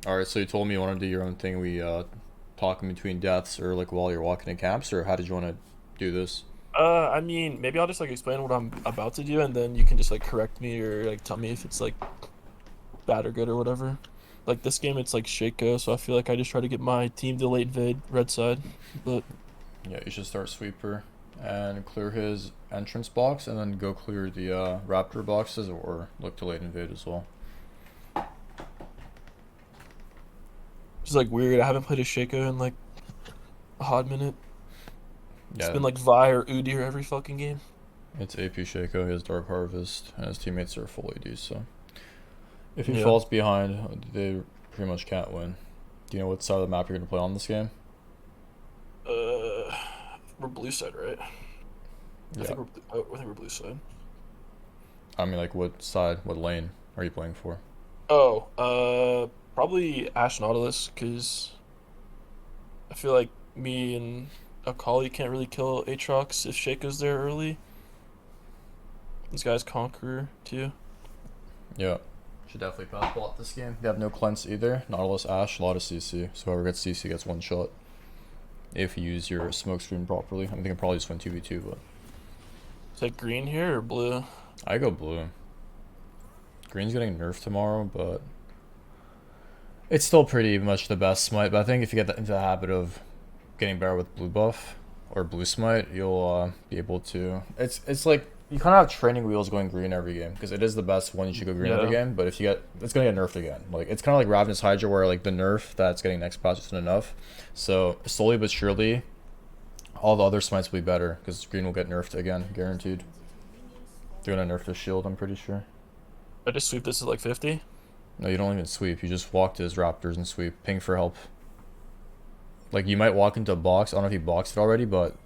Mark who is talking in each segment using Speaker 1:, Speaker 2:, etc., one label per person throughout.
Speaker 1: Alright, so you told me you want to do your own thing. We talk in between deaths or like while you're walking in camps, or how did you want to do this?
Speaker 2: I mean, maybe I'll just like explain what I'm about to do, and then you can just like correct me or like tell me if it's like bad or good or whatever. Like this game, it's like Shaco, so I feel like I just try to get my team to late invade red side. But
Speaker 1: Yeah, you should start sweeper and clear his entrance box, and then go clear the raptor boxes, or look to late invade as well.
Speaker 2: it's like weird. I haven't played a Shaco in like a hot minute. It's
Speaker 1: Yeah,
Speaker 2: been like Vi or Udyr every fucking game.
Speaker 1: it's AP Shaco. He has Dark Harvest, and his teammates are full AD. So if he
Speaker 2: Yeah.
Speaker 1: falls behind, they pretty much can't win. Do you know what side of the map you're gonna play on this game?
Speaker 2: Uh, we're blue side, right?
Speaker 1: Yeah,
Speaker 2: I think we're blue side.
Speaker 1: I mean, like, what side, what lane are you playing for?
Speaker 2: Oh, probably Ash Nautilus, because I feel like me and Akali can't really kill Aatrox if Shaco's there early. These guys Conqueror too.
Speaker 1: Yeah. Should definitely pass bot this game. They have no cleanse either. Nautilus Ash, a lot of CC. So whoever gets CC gets one shot. If you use your smoke screen properly. I mean, they can probably just win 2v2, but
Speaker 2: Is that green here or blue?
Speaker 1: I go blue. Green's getting nerfed tomorrow, but it's still pretty much the best smite. But I think if you get into the habit of getting better with blue buff or blue smite, you'll be able to. It's like you kind of have training wheels going green every game because it is the best one. You should go green every
Speaker 2: Yeah.
Speaker 1: game. But if you get, it's gonna get nerfed again. Like it's kind of like Ravenous Hydra, where like the nerf that's getting next patch isn't enough. So slowly but surely, all the other smites will be better because green will get nerfed again, guaranteed. They're gonna nerf the shield, I'm pretty sure.
Speaker 2: I just sweep this at like 50.
Speaker 1: No, you don't even sweep. You just walk to his raptors and sweep. Ping for help. Like you might walk into a box. I don't know if you boxed it already, but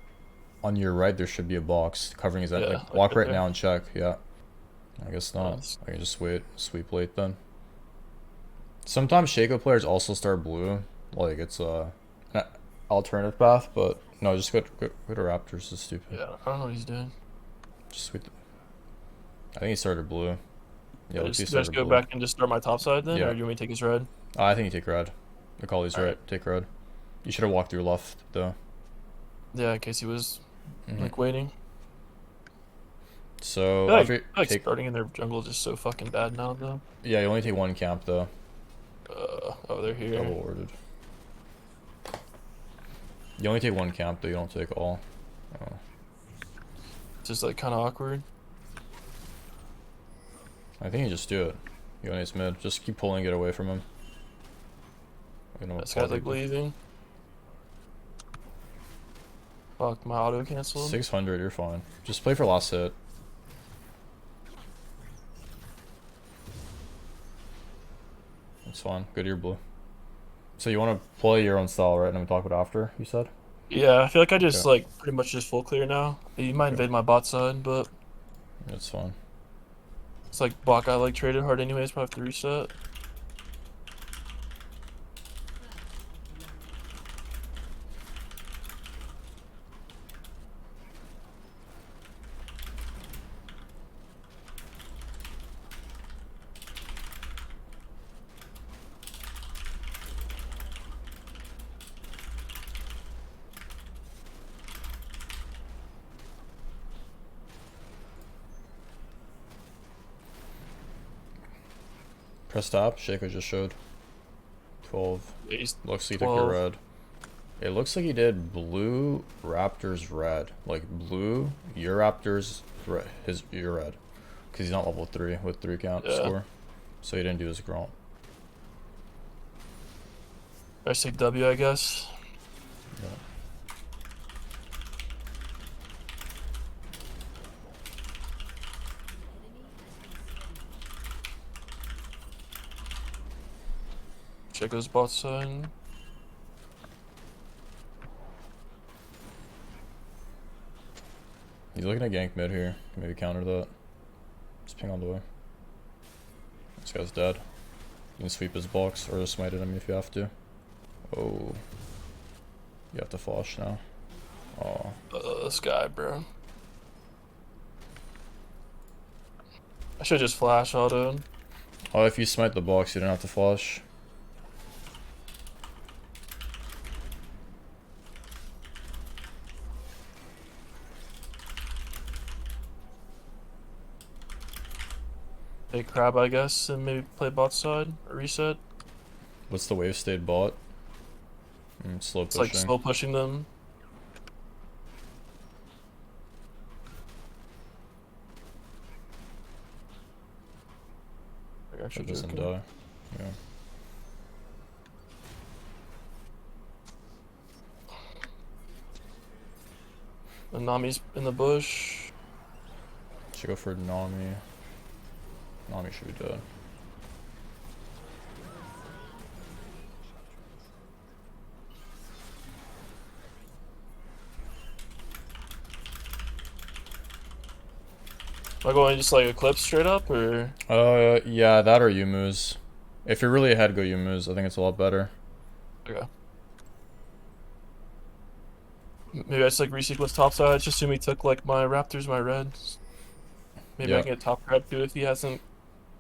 Speaker 1: on your right there should be a box covering his end.
Speaker 2: Yeah,
Speaker 1: Like
Speaker 2: like
Speaker 1: walk
Speaker 2: right
Speaker 1: right
Speaker 2: there.
Speaker 1: now and check. Yeah, I guess not.
Speaker 2: Nice.
Speaker 1: I can just wait. Sweep late then. Sometimes Shaco players also start blue. Like it's an alternative path, but no, just go to Raptors. Is stupid.
Speaker 2: Yeah, I don't know what he's doing.
Speaker 1: Just sweep. I think he started blue. Yeah, looks like he
Speaker 2: Do I just
Speaker 1: started
Speaker 2: go
Speaker 1: blue.
Speaker 2: back and just start my top side then,
Speaker 1: Yeah,
Speaker 2: or do you want me to take his red?
Speaker 1: I think you take red. The callie's
Speaker 2: All right.
Speaker 1: right. Take red. You should have walked through left though.
Speaker 2: Yeah, in case he was
Speaker 1: Hmm.
Speaker 2: like waiting.
Speaker 1: So
Speaker 2: I
Speaker 1: after you
Speaker 2: feel like
Speaker 1: take,
Speaker 2: starting in their jungle is just so fucking bad now though.
Speaker 1: yeah, you only take one camp though.
Speaker 2: Oh, they're
Speaker 1: Double
Speaker 2: here.
Speaker 1: warded. You only take one camp though. You don't take all. Oh.
Speaker 2: It's just like kind of awkward.
Speaker 1: I think you just do it. You only mid. Just keep pulling it away from him. You know,
Speaker 2: This guy's like leaving. Fuck, my auto canceled.
Speaker 1: 600. You're fine. Just play for last hit. It's fine. Good to your blue. So you want to play your own style, right? And then we talk about after. You said.
Speaker 2: Yeah, I feel like I
Speaker 1: Okay.
Speaker 2: just like pretty much just full clear now. He might
Speaker 1: Okay.
Speaker 2: invade my bot side, but
Speaker 1: It's fine.
Speaker 2: it's like bot guy like traded hard anyways, probably have to reset.
Speaker 1: Press top. Shaco just showed. 12.
Speaker 2: Yeah, he's
Speaker 1: Looks like he took your
Speaker 2: 12.
Speaker 1: red. It looks like he did blue Raptors red. Like blue your Raptors red. Your red. Because he's not level 3 with 3 count
Speaker 2: Yeah.
Speaker 1: score. So he didn't do his grant.
Speaker 2: I just take W, I guess.
Speaker 1: Yeah.
Speaker 2: Check his bot side.
Speaker 1: He's looking at gank mid here. Maybe counter that. Just ping on the way. This guy's dead. You can sweep his box or just smite at him if you have to. Oh. You have to flash now. Oh.
Speaker 2: This guy, bro. I should just flash autoed.
Speaker 1: Oh, if you smite the box, you don't have to flash.
Speaker 2: Take crab, I guess, and maybe play bot side or reset.
Speaker 1: What's the wave state bot? Slow
Speaker 2: It's like
Speaker 1: pushing.
Speaker 2: slow pushing them. You're actually
Speaker 1: That doesn't
Speaker 2: joking.
Speaker 1: die. Yeah.
Speaker 2: And Nami's in the bush.
Speaker 1: Should go for Nami. Nami should be dead.
Speaker 2: Am I going just like Eclipse straight up or?
Speaker 1: Yeah, that or Yumu's. If you're really ahead, go Yumu's. I think it's a lot better.
Speaker 2: Okay. Maybe I just like resequence topside. Just assume he took like my Raptors, my reds. Maybe I
Speaker 1: Yeah,
Speaker 2: can get top crab too if he hasn't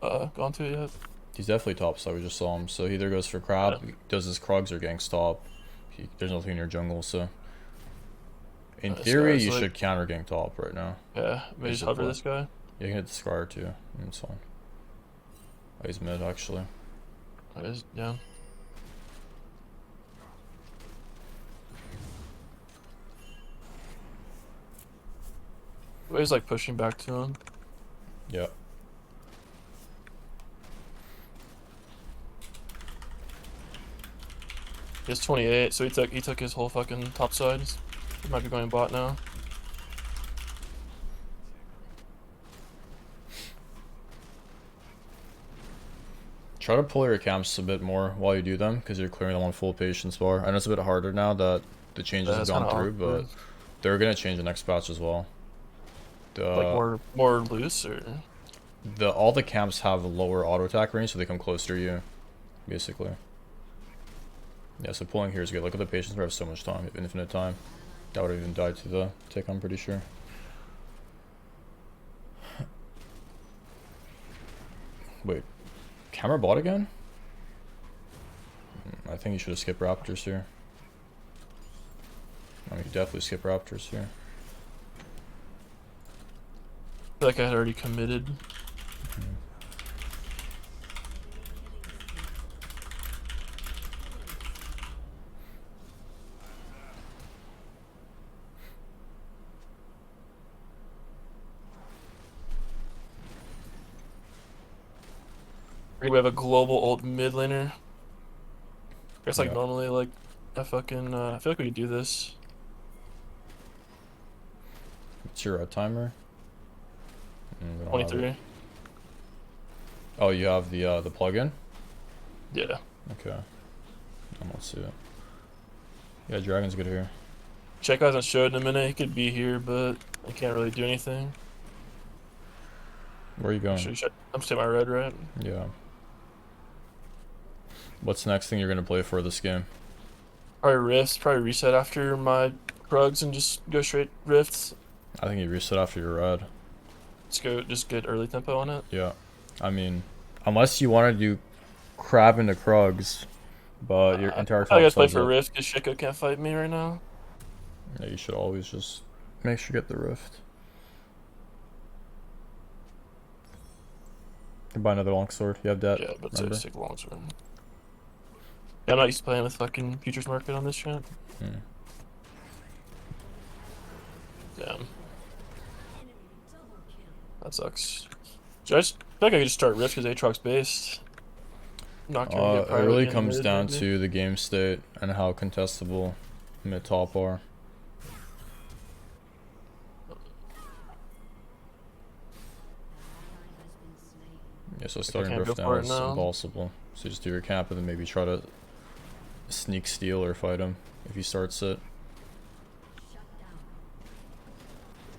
Speaker 2: gone to it yet.
Speaker 1: he's definitely top side. We just saw him. So he either goes for
Speaker 2: Yeah.
Speaker 1: crab, does his Krugs, or gang stop. There's nothing in your jungle, so in
Speaker 2: This
Speaker 1: theory,
Speaker 2: guy's
Speaker 1: you
Speaker 2: like,
Speaker 1: should counter gang top right now.
Speaker 2: yeah, maybe
Speaker 1: Is
Speaker 2: just
Speaker 1: the
Speaker 2: hover
Speaker 1: play.
Speaker 2: this guy.
Speaker 1: Yeah, you can hit the Scar too. It's fine. Oh, he's mid actually.
Speaker 2: Yeah. He's like pushing back to him.
Speaker 1: Yeah.
Speaker 2: He's 28, so he took his whole fucking top side. He might be going bot now.
Speaker 1: Try to pull your camps a bit more while you do them, because you're clearing them on full patience bar. I know it's a bit harder now that the changes have
Speaker 2: That's
Speaker 1: gone
Speaker 2: kind of
Speaker 1: through, but
Speaker 2: awkward.
Speaker 1: they're gonna change the next patch as well.
Speaker 2: Like
Speaker 1: The
Speaker 2: more loose or
Speaker 1: all the camps have lower auto attack range, so they come closer to you, basically. Yeah, so pulling here is good. Look at the patience bar, have so much time, infinite time. That would have even died to the tick, I'm pretty sure. Wait, camera bot again? I think you should have skipped Raptors here. I mean, you definitely skip Raptors here.
Speaker 2: I feel like I had already committed. We have a global ult mid laner. I guess like
Speaker 1: Yeah.
Speaker 2: normally like I fucking I feel like we could do this.
Speaker 1: What's your timer? We don't have it.
Speaker 2: 23.
Speaker 1: Oh, you have the plugin?
Speaker 2: Yeah.
Speaker 1: Okay. Let's see it. Yeah, Dragon's good here.
Speaker 2: Check hasn't showed in a minute. He could be here, but I can't really do anything.
Speaker 1: Where are you going?
Speaker 2: Actually, I'm staying my red, right?
Speaker 1: Yeah. What's the next thing you're gonna play for this game?
Speaker 2: Probably rifts. Probably reset after my Krugs and just go straight rifts.
Speaker 1: I think you reset after your red.
Speaker 2: Let's go. Just get early tempo on it.
Speaker 1: Yeah. I mean, unless you want to do crab into Krugs, but your entire
Speaker 2: I
Speaker 1: top
Speaker 2: guess play
Speaker 1: side's
Speaker 2: for
Speaker 1: up.
Speaker 2: rift because Shiko can't fight me right now.
Speaker 1: Yeah, you should always just make sure you get the rift. You can buy another longsword. You have that.
Speaker 2: Yeah, but
Speaker 1: Remember?
Speaker 2: it's take longsword. Yeah, I'm not used to playing with fucking futures market on this shit.
Speaker 1: Hmm.
Speaker 2: Damn. That sucks. So I just feel like I could just start rift because Aatrox based. Not gonna get
Speaker 1: It
Speaker 2: priority
Speaker 1: really
Speaker 2: in the
Speaker 1: comes
Speaker 2: mid,
Speaker 1: down
Speaker 2: maybe.
Speaker 1: to the game state and how contestable mid top are. Yeah, so starting
Speaker 2: can't go
Speaker 1: rift now
Speaker 2: for it
Speaker 1: is
Speaker 2: now.
Speaker 1: impossible. So just do your camp and then maybe try to sneak steal or fight him if he starts it.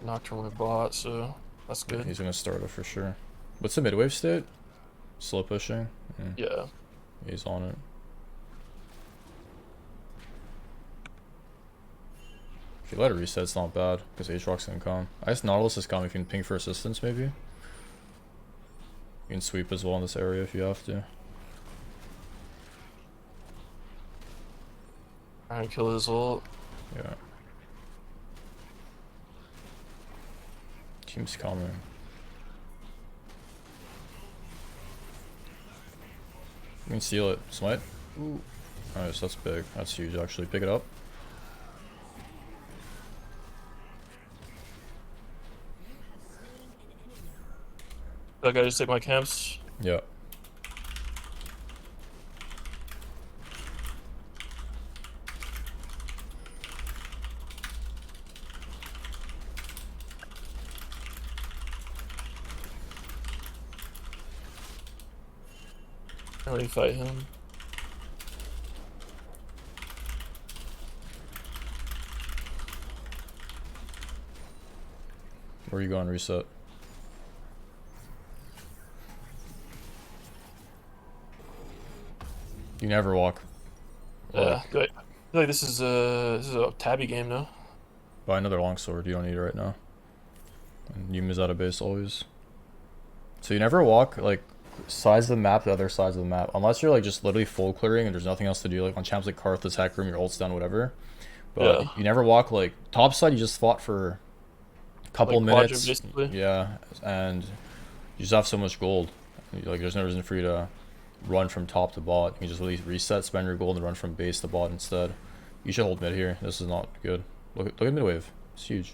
Speaker 2: Nocturne with bot, so that's
Speaker 1: Yeah,
Speaker 2: good.
Speaker 1: he's gonna start it for sure. What's the midwave state? Slow pushing?
Speaker 2: Yeah.
Speaker 1: He's on it. If you let it reset, it's not bad, because Aatrox can come. I guess Nautilus is coming if you can ping for assistance, maybe? You can sweep as well in this area if you have to.
Speaker 2: Try and kill his ult.
Speaker 1: Yeah. Team's coming. You can seal it. Smite. Ooh. Nice, that's big. That's huge, actually. Pick it up.
Speaker 2: I gotta just take my camps.
Speaker 1: Yeah.
Speaker 2: I already fight him.
Speaker 1: Where are you going? Reset. You never walk.
Speaker 2: Yeah, good. I feel like this is a tabby game now.
Speaker 1: Buy another longsword. You don't need it right now. And you miss out of base always. So you never walk like sides of the map to other sides of the map unless you're like just literally full clearing and there's nothing else to do. Like on champs like Karth, attack room, your ult's down, whatever. But
Speaker 2: Yeah.
Speaker 1: you never walk like top side. You just fought for a couple
Speaker 2: Like quadrant,
Speaker 1: minutes.
Speaker 2: basically.
Speaker 1: Yeah, and you just have so much gold. Like there's no reason for you to run from top to bot. You can just really reset, spend your gold, and run from base to bot instead. You should hold mid here. This is not good. Look at mid wave. It's huge.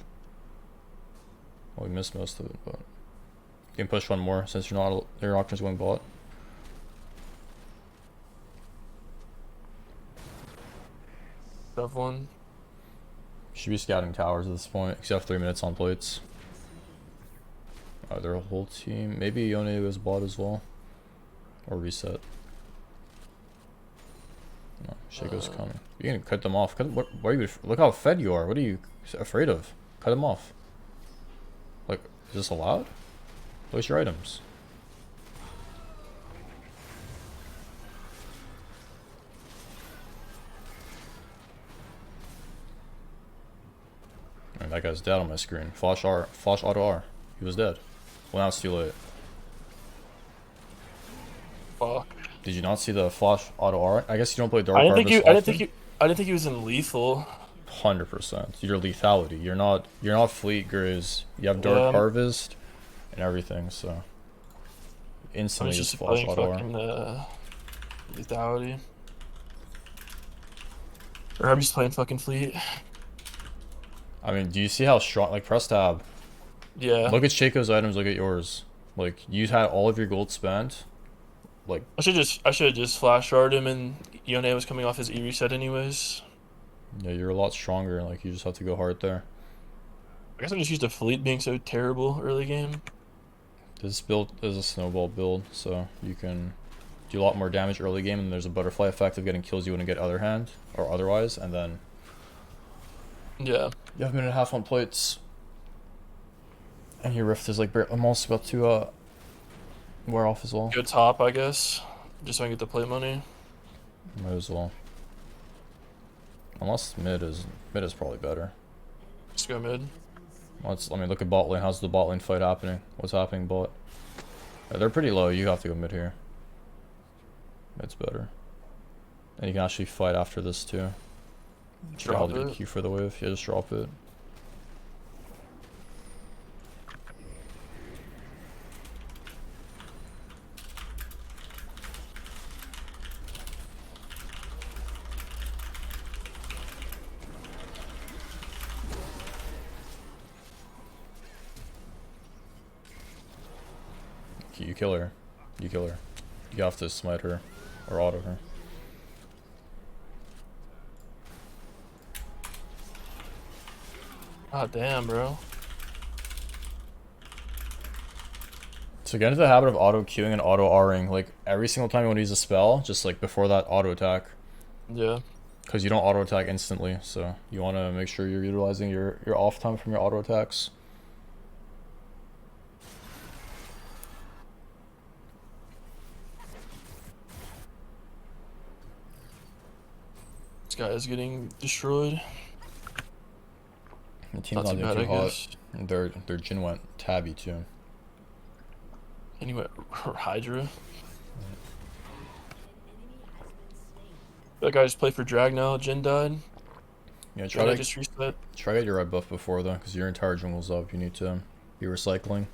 Speaker 1: Well, we missed most of it, but you can push one more since your option's going bot.
Speaker 2: Tough one.
Speaker 1: You should be scouting towers at this point, because you have 3 minutes on plates. Their whole team. Maybe Yone goes bot as well. Or reset. No, Shaco's coming. You can cut them off. Why are you? Look how fed you are. What are you afraid of? Cut them off. Like, is this allowed? Place your items. And that guy's dead on my screen. Flash R. Flash auto R. He was dead. Well, now it's too late.
Speaker 2: Fuck.
Speaker 1: Did you not see the flash auto R? I guess you don't play Dark
Speaker 2: I didn't
Speaker 1: Harvest
Speaker 2: think you. I didn't
Speaker 1: often?
Speaker 2: think you. I didn't think he was in lethal.
Speaker 1: 100%. Your lethality. You're not fleet Graves. You have Dark
Speaker 2: Yeah,
Speaker 1: Harvest and everything, so
Speaker 2: I'm
Speaker 1: instantly
Speaker 2: just
Speaker 1: just flash
Speaker 2: playing
Speaker 1: auto R.
Speaker 2: fucking lethality. Or I'm just playing fucking fleet.
Speaker 1: I mean, do you see how strong? Like, press tab.
Speaker 2: Yeah.
Speaker 1: Look at Shaco's items. Look at yours. Like, you had all of your gold spent. Like,
Speaker 2: I should have just flash sharded him, and Yone was coming off his E reset anyways.
Speaker 1: yeah, you're a lot stronger. Like, you just have to go hard there.
Speaker 2: I guess I just used a fleet being so terrible early game.
Speaker 1: This build is a snowball build, so you can do a lot more damage early game, and there's a butterfly effect of getting kills you wouldn't get other hand or otherwise, and then
Speaker 2: Yeah.
Speaker 1: you have a minute and a half on plates, and your rift is like almost about to wear off as well.
Speaker 2: Go top, I guess, just so I can get the plate money.
Speaker 1: Might as well. Unless mid is probably better.
Speaker 2: Let's go mid.
Speaker 1: I mean, look at bot lane. How's the bot lane fight happening? What's happening bot? They're pretty low. You have to go mid here. Mid's better. And you can actually fight after this too.
Speaker 2: Drop
Speaker 1: I'll
Speaker 2: it.
Speaker 1: Q for the wave. Yeah, just drop it. You kill her. You kill her. You have to smite her or auto her.
Speaker 2: Ah, damn, bro.
Speaker 1: So get into the habit of auto queuing and auto Ring like every single time you want to use a spell, just like before that auto attack.
Speaker 2: Yeah.
Speaker 1: Because you don't auto attack instantly, so you want to make sure you're utilizing your off time from your auto attacks.
Speaker 2: This guy is getting destroyed.
Speaker 1: The team's
Speaker 2: Not
Speaker 1: not
Speaker 2: too
Speaker 1: doing
Speaker 2: bad,
Speaker 1: too
Speaker 2: I
Speaker 1: hot.
Speaker 2: guess.
Speaker 1: And their Jhin went tabby too.
Speaker 2: Anyway, Hydra. That guy just played for drag now. Jin died.
Speaker 1: Yeah,
Speaker 2: Try to just reset.
Speaker 1: try to get your red buff before though, because your entire jungle's up. You need to be recycling.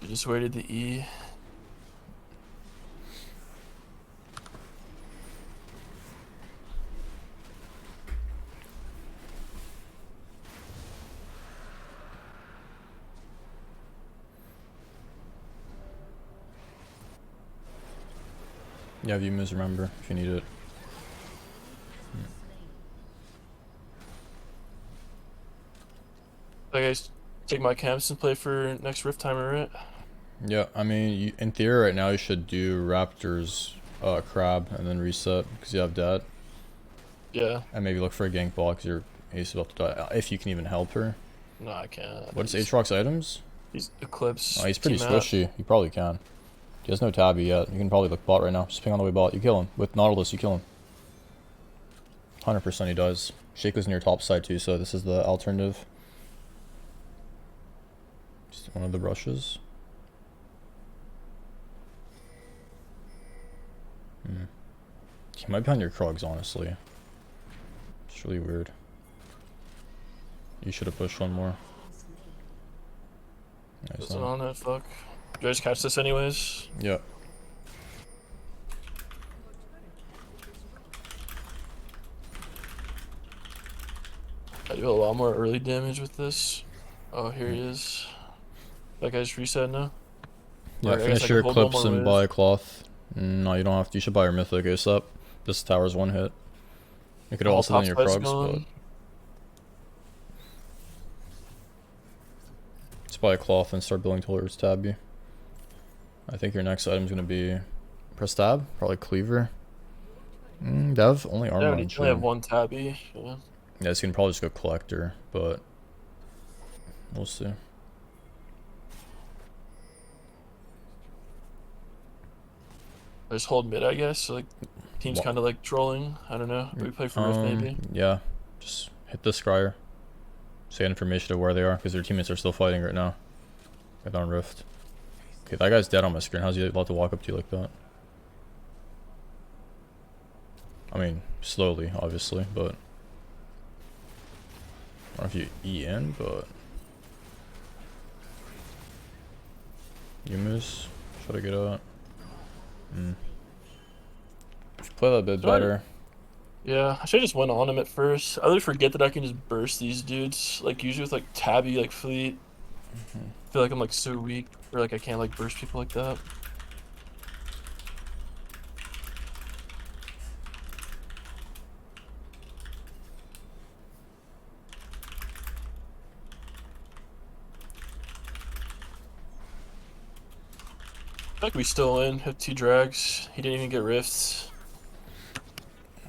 Speaker 2: I just waited the E.
Speaker 1: Yeah, view moves, remember, if you need it.
Speaker 2: I guys take my camps and play for next Rift Timer, right?
Speaker 1: Yeah, I mean, in theory right now you should do Raptors, Crab, and then reset, because you have that.
Speaker 2: Yeah.
Speaker 1: And maybe look for a gank ball, because your ace is about to die, if you can even help her.
Speaker 2: No, I can't.
Speaker 1: What's Aatrox's items?
Speaker 2: He's Eclipse.
Speaker 1: Oh, he's pretty
Speaker 2: T-Mat.
Speaker 1: squishy. You probably can. He has no tabby yet. You can probably look bot right now. Just ping on the way bot. You kill him. With Nautilus, you kill him. 100% he does. Shake was near top side too, so this is the alternative. Just one of the brushes. He might be on your Krugs, honestly. It's really weird. You should have pushed one more. Nice.
Speaker 2: Wasn't on it, fuck. Do I just catch this anyways?
Speaker 1: Yeah.
Speaker 2: I do a lot more early damage with this. Oh, here he is. That guy's reset now?
Speaker 1: Yeah,
Speaker 2: Or I guess
Speaker 1: finish
Speaker 2: I
Speaker 1: your
Speaker 2: can hold one
Speaker 1: Eclipse
Speaker 2: more
Speaker 1: and
Speaker 2: wave.
Speaker 1: buy a cloth. No, you don't have to. You should buy your Mythic ASAP. This tower's one hit. You could have
Speaker 2: All
Speaker 1: also done
Speaker 2: top
Speaker 1: your
Speaker 2: side's
Speaker 1: Krugs, but...
Speaker 2: gone.
Speaker 1: Just buy a cloth and start building towards Tabby. I think your next item's gonna be... Press tab? Probably Cleaver. Dev? Only armor
Speaker 2: Yeah,
Speaker 1: on
Speaker 2: we only have
Speaker 1: Chin.
Speaker 2: one tabby. Yeah.
Speaker 1: Yeah, so you can probably just go Collector, but... We'll see.
Speaker 2: I just hold mid, I guess. So, like, team's kind of like trolling. I don't know. We play for Rift maybe.
Speaker 1: Yeah. Just hit the Scryer. So you get information of where they are, because their teammates are still fighting right now. Get on Rift. Okay, that guy's dead on my screen. How's he allowed to walk up to you like that? I mean, slowly, obviously, but... I don't know if you E in, but... Yumus, try to get out. If you play that a bit better.
Speaker 2: Yeah, I should just went on him at first. I always forget that I can just burst these dudes. Like, usually with, like, tabby, like, fleet. I feel like I'm, like, so weak. Or, like, I can't, like, burst people like that. I feel like we still in. Have 2 drags. He didn't even get rifts.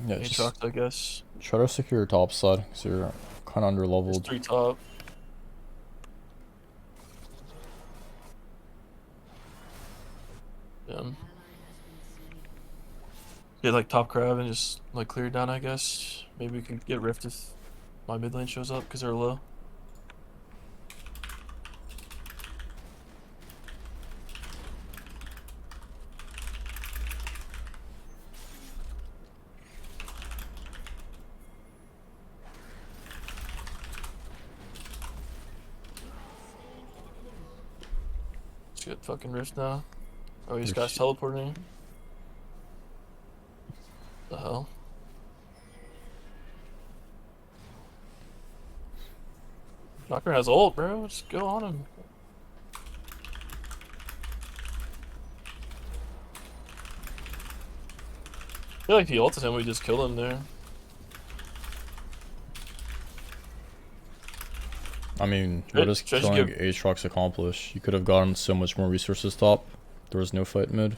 Speaker 1: Yeah,
Speaker 2: He
Speaker 1: just
Speaker 2: trucked, I guess.
Speaker 1: try to secure your top side, because you're kind of under
Speaker 2: There's
Speaker 1: leveled.
Speaker 2: 3 top. Yeah. Get like top crab and just like clear it down, I guess. Maybe we can get rift if my mid lane shows up because they're low. Let's get fucking rift now. Oh, he's got teleporting. The hell? Knocker has ult, bro. Just go on him. I feel like if he ulted him, we just kill him there.
Speaker 1: I mean, what does killing Aatrox accomplish? You could have gotten so much more resources top. There was no fight mid.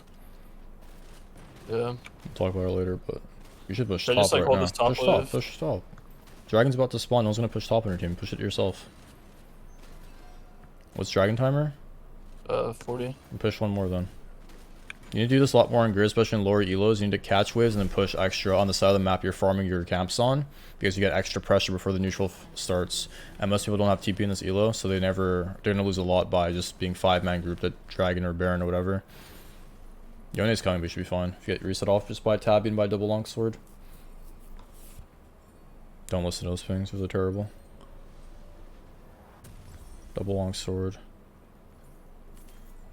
Speaker 2: Yeah.
Speaker 1: We'll talk about it later, but you should push
Speaker 2: Should I
Speaker 1: top
Speaker 2: just, like,
Speaker 1: right
Speaker 2: hold
Speaker 1: now.
Speaker 2: this top
Speaker 1: Push top,
Speaker 2: wave?
Speaker 1: push top. Dragon's about to spawn. No one's gonna push top on your team. Push it yourself. What's Dragon timer?
Speaker 2: 40.
Speaker 1: And push one more then. You need to do this a lot more in grid, especially in lower elos. You need to catch waves and then push extra on the side of the map you're farming your camps on, because you get extra pressure before the neutral starts. And most people don't have TP in this elo, so they're gonna lose a lot by just being 5-man grouped at Dragon or Baron or whatever. Yone's coming, but you should be fine. If you get reset off, just buy Tabby and buy double longsword. Don't listen to those things, those are terrible. Double longsword.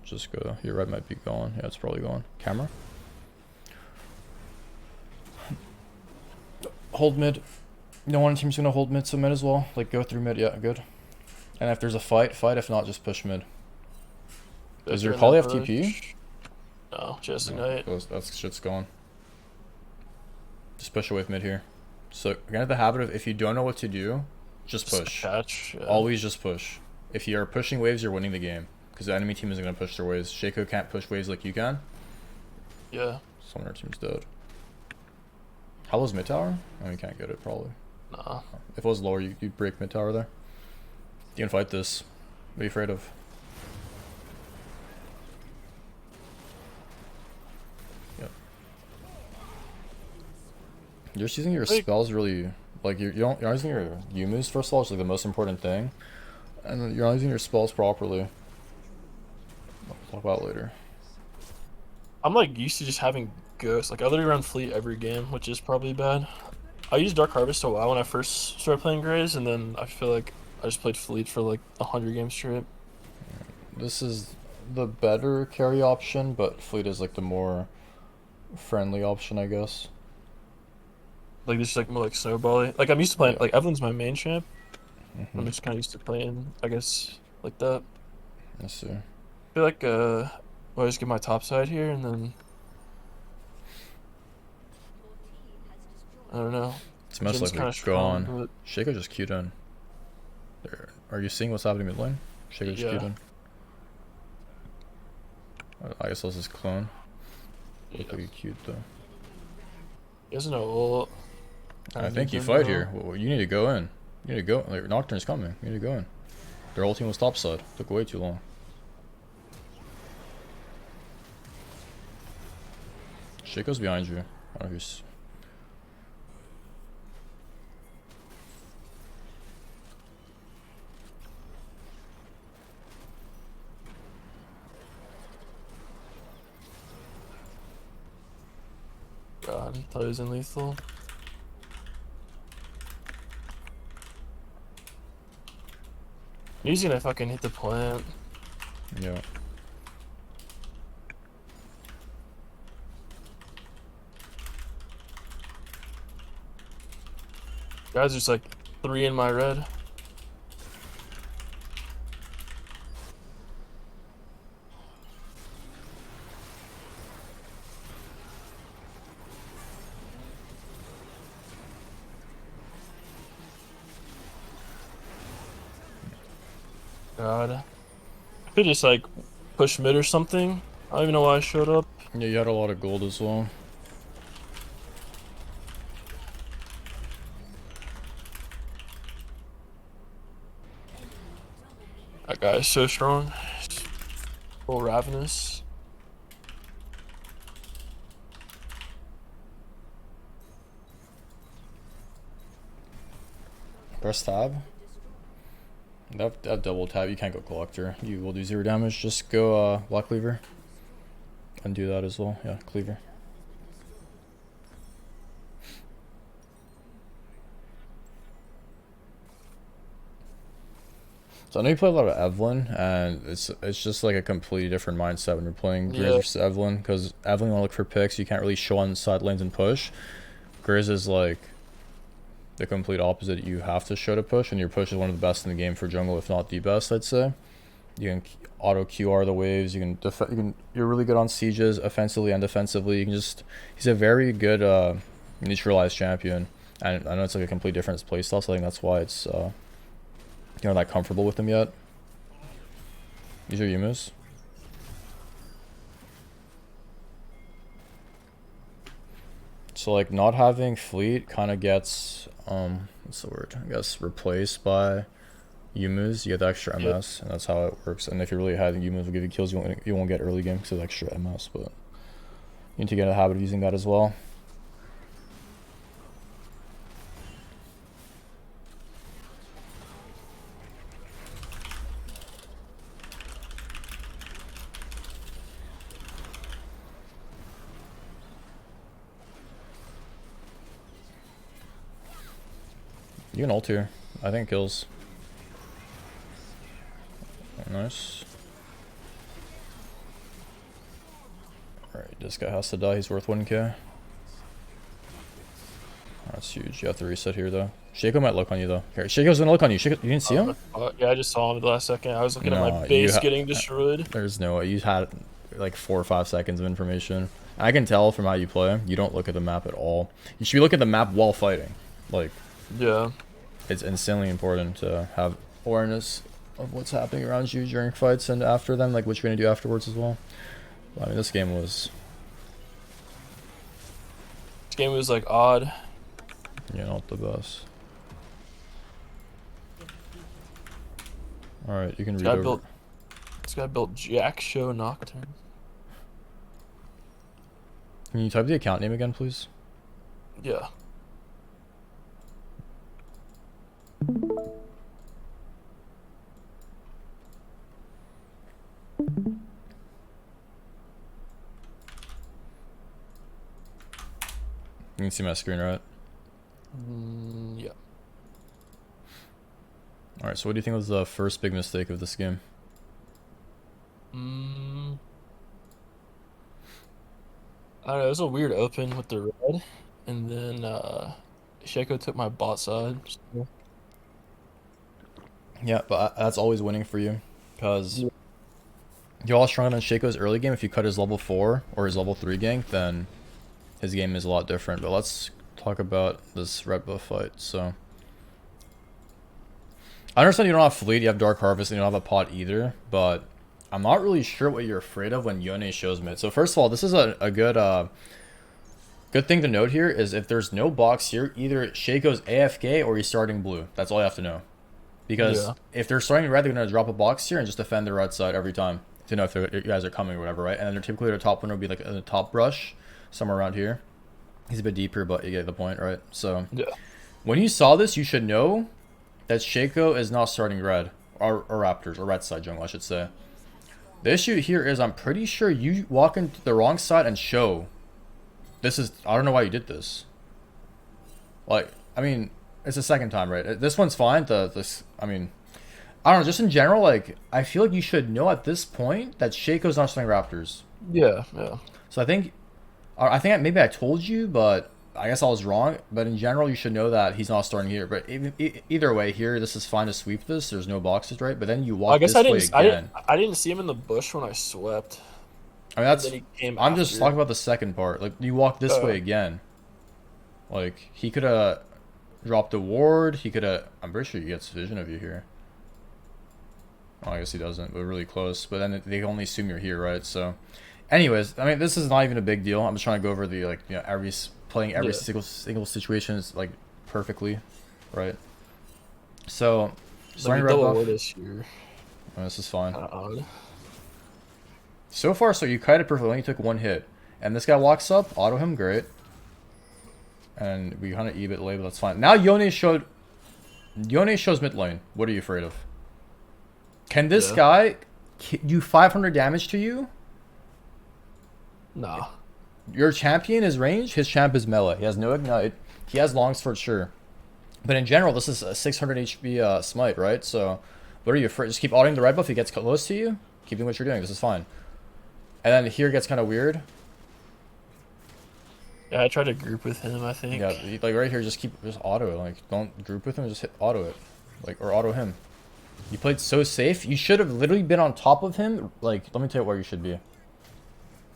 Speaker 1: Just go. Your red might be gone. Yeah, it's probably gone. Camera. Hold mid. No one team's gonna hold mid, so mid as well. Like go through mid. Yeah, good. And if there's a fight, fight. If not, just push mid. Does your Kali have TP?
Speaker 2: No, just
Speaker 1: No,
Speaker 2: Ignite.
Speaker 1: that's shit's gone. Just push away from mid here. So get into the habit of if you don't know what to do, just push.
Speaker 2: Catch. Yeah.
Speaker 1: Always just push. If you are pushing waves, you're winning the game. Because the enemy team isn't going to push their waves. Shaco can't push waves like you can.
Speaker 2: Yeah.
Speaker 1: Someone on our team's dead. How low's mid tower? Oh, you can't get it, probably.
Speaker 2: Nah.
Speaker 1: If it was lower, you'd break mid tower there. You can fight this. What are you afraid of? Yep. You're just using your spells really... Like, you're not using your Yumus, first of all, which is like the most important thing. And then you're not using your spells properly. We'll talk about it later.
Speaker 2: I'm like used to just having ghosts. Like I literally run fleet every game, which is probably bad. I used Dark Harvest a while when I first started playing Graves, and then I feel like I just played fleet for like 100 games straight.
Speaker 1: This is the better carry option, but fleet is like the more friendly option, I guess.
Speaker 2: Like this is like more like snowbally. Like I'm used to playing.
Speaker 1: Yeah.
Speaker 2: Like Evelyn's my main champ.
Speaker 1: Mm-hmm.
Speaker 2: I'm just kind of used to playing, I guess, like that.
Speaker 1: Let's see.
Speaker 2: I feel like well, I just get my top side here, and then I don't know.
Speaker 1: It's most
Speaker 2: Jin's
Speaker 1: likely
Speaker 2: kinda strong,
Speaker 1: gone.
Speaker 2: but
Speaker 1: Shaco just queued in. There. Are you seeing what's happening mid lane? Shaco just queued in. I guess this is clone. Look like he queued though.
Speaker 2: He has no ult.
Speaker 1: I think you fight here. Well, you need to go in. You need to go. Like, Nocturne's coming. You need to go in. Their whole team was topside. Took way too long. Shaco's behind you. I don't know who's.
Speaker 2: God, I thought he was in lethal. He's gonna fucking hit the plant.
Speaker 1: Yeah.
Speaker 2: Guys, there's like 3 in my red. God. I could just like push mid or something. I don't even know why I showed up.
Speaker 1: Yeah, you had a lot of gold as well.
Speaker 2: That guy is so strong. Full ravenous.
Speaker 1: Press tab. That double tab, you can't go collector. You will do 0 damage. Just go block cleaver. And do that as well. Yeah, cleaver. So I know you play a lot of Evelyn, and it's just like a completely different mindset when you're playing Grizz versus Evelyn, because Evelyn will look for picks. You can't really show on side lanes and push. Grizz is like the complete opposite. You have to show to push, and your push is one of the best in the game for jungle, if not the best, I'd say. You can auto QR the waves. You're really good on sieges, offensively and defensively. He's a very good neutralized champion, and I know it's like a complete different playstyle. So I think that's why it's you're not that comfortable with him yet. These are Yumus. So like not having fleet kind of gets what's the word? I guess replaced by Yumus. You get the extra MS, and that's how it works. And if you're really high, then Yumus will give you kills. You won't get early game because of extra MS, but you need to get a habit of using that as well. You can ult here. I think it kills. Nice. This guy has to die. He's worth 1k. That's huge. You have to reset here, though. Shaco might look on you, though. Here, Shaco's gonna look on you. Shaco, you didn't see him?
Speaker 2: Yeah, I just saw him the last second. I was looking at my
Speaker 1: No,
Speaker 2: base getting destroyed.
Speaker 1: There's no way. You had like 4 or 5 seconds of information. I can tell from how you play. You don't look at the map at all. You should be looking at the map while fighting. Like,
Speaker 2: yeah,
Speaker 1: it's insanely important to have awareness of what's happening around you during fights and after them, like what you're gonna do afterwards as well. But, I mean, this game was
Speaker 2: like odd.
Speaker 1: Yeah, not the best. Alright, you can read over.
Speaker 2: This guy built Jack Show Nocturne.
Speaker 1: Can you type the account name again, please?
Speaker 2: Yeah.
Speaker 1: You can see my screen, right?
Speaker 2: Yeah.
Speaker 1: Alright, so what do you think was the first big mistake of this game?
Speaker 2: I don't know, it was a weird open with the red, and then Shaco took my bot side. So.
Speaker 1: Yeah, but that's always winning for you, because you're all stronger than Shaco's early game. If you cut his level 4 or his level 3 gank, then his game is a lot different. But let's talk about this red buff fight. So I understand you don't have Fleet, you have Dark Harvest, and you don't have a pot either, but I'm not really sure what you're afraid of when Yone shows mid. So first of all, this is a good thing to note here is if there's no box here, either Shaco's AFK or he's starting blue. That's all you have to know. Because if they're starting red, they're going to drop a box here and just defend the right side every time to know if you guys are coming or whatever, right? And then typically the top one will be like in the top brush, somewhere around here. He's a bit deeper, but you get the point, right? So when you saw this, you should know that Shaco is not starting red, or Raptors, or red side jungle, I should say. The issue here is I'm pretty sure you walk into the wrong side and show. This is, I don't know why you did this. Like, I mean, it's the second time, right? This one's fine. I mean, I don't know, just in general, like, I feel like you should know at this point that Shaco's not starting Raptors.
Speaker 2: Yeah.
Speaker 1: So I think maybe I told you, but I guess I was wrong. But in general, you should know that he's not starting here. But either way, here, this is fine to sweep this. There's no boxes, right? But then you walk this way again.
Speaker 2: I didn't see him in the bush when I swept.
Speaker 1: I mean, I'm just talking about the second part. Like, you walk this way again. Like, he could have dropped a ward. He could have... I'm pretty sure he gets vision of you here. Oh, I guess he doesn't, but really close. But then they only assume you're here, right? So, anyways, I mean, this is not even a big deal. I'm just trying to go over the, like, you know, playing every single situation is, like, perfectly, right? So, starting red buff. Oh, this is fine. So far, so you kited perfectly. Only took 1 hit. And this guy walks up, auto him, great. And we kind of E-bit late, but that's fine. Now Yone shows mid lane. What are you afraid of? Can this guy do 500 damage to you?
Speaker 2: Nah.
Speaker 1: Your champion is range, his champ is melee. He has no ignite. He has longsword, sure. But in general, this is a 600 HP smite, right? So, what are you afraid? Just keep autoing the red buff. He gets close to you. Keep doing what you're doing. This is fine. And then here it gets kind of weird.
Speaker 2: Yeah, I tried to group with him, I think.
Speaker 1: Yeah, like right here, just auto it. Like, don't group with him, just hit auto it. Like, or auto him. You played so safe. You should have literally been on top of him. Like, let me tell you where you should be.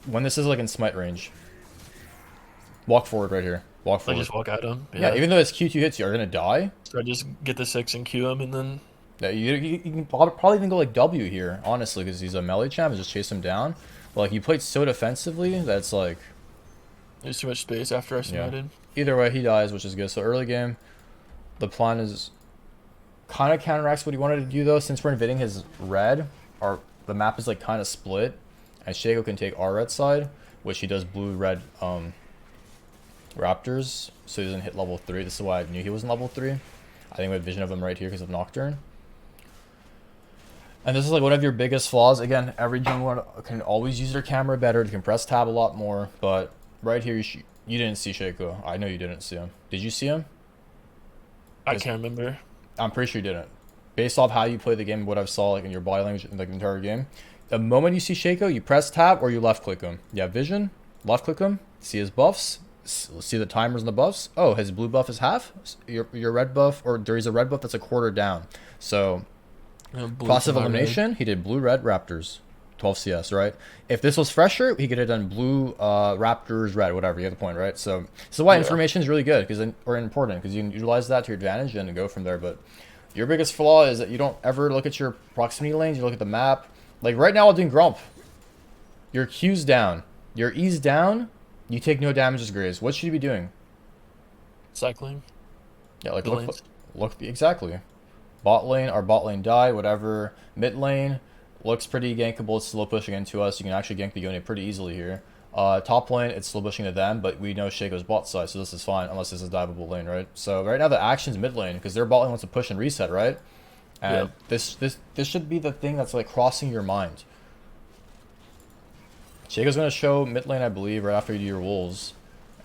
Speaker 1: When this is like in smite range. Walk forward right here. Walk forward.
Speaker 2: I just walk at him.
Speaker 1: Yeah, even though his Q2 hits you, are you gonna die?
Speaker 2: So I just get the 6 and Q him, and then...
Speaker 1: Yeah, you can probably even go like W here, honestly, because he's a melee champ and just chase him down. But like, you played so defensively that it's like...
Speaker 2: There's too much space after I smited.
Speaker 1: Yeah. Either way, he dies, which is good. So early game, the plan is kind of counteracts what he wanted to do, though. Since we're invading his red, the map is like kind of split, and Shaco can take our red side, which he does blue-red Raptors, so he doesn't hit level 3. This is why I knew he wasn't level 3. I think we have vision of him right here because of Nocturne. And this is like one of your biggest flaws. Again, every jungler can always use their camera better. They can press tab a lot more, but right here you didn't see Shaco. I know you didn't see him. Did you see him?
Speaker 2: I can't remember.
Speaker 1: I'm pretty sure you didn't. Based off how you play the game, what I saw like in your body language in like the entire game, the moment you see Shaco, you press tab or you left click him. You have vision. Left click him. See his buffs. See the timers and the buffs. Oh, his blue buff is half. Your red buff, or there is a red buff that's a quarter down. So
Speaker 2: Blue
Speaker 1: process
Speaker 2: to
Speaker 1: of
Speaker 2: my red.
Speaker 1: elimination, he did blue red Raptors, 12 CS, right? If this was fresher, he could have done blue Raptors red, whatever. You get the point, right? So why
Speaker 2: Yeah.
Speaker 1: information is really good or important because you can utilize that to your advantage and go from there. But your biggest flaw is that you don't ever look at your proximity lanes. You look at the map. Like right now, while doing Grump, your Q's down, your E's down. You take no damage as Graves. What should you be doing?
Speaker 2: Cycling.
Speaker 1: Yeah, like
Speaker 2: The
Speaker 1: look,
Speaker 2: lanes.
Speaker 1: look exactly. Bot lane, our bot lane die, whatever. Mid lane looks pretty gankable. It's slow pushing into us. You can actually gank the Yone pretty easily here. Top lane, it's slow pushing to them, but we know Shaco's bot side, so this is fine unless this is a diveable lane, right? So right now the action's mid lane because their bot lane wants to push and reset, right? And
Speaker 2: Yep.
Speaker 1: this should be the thing that's like crossing your mind. Shaco's gonna show mid lane, I believe, right after you do your wolves,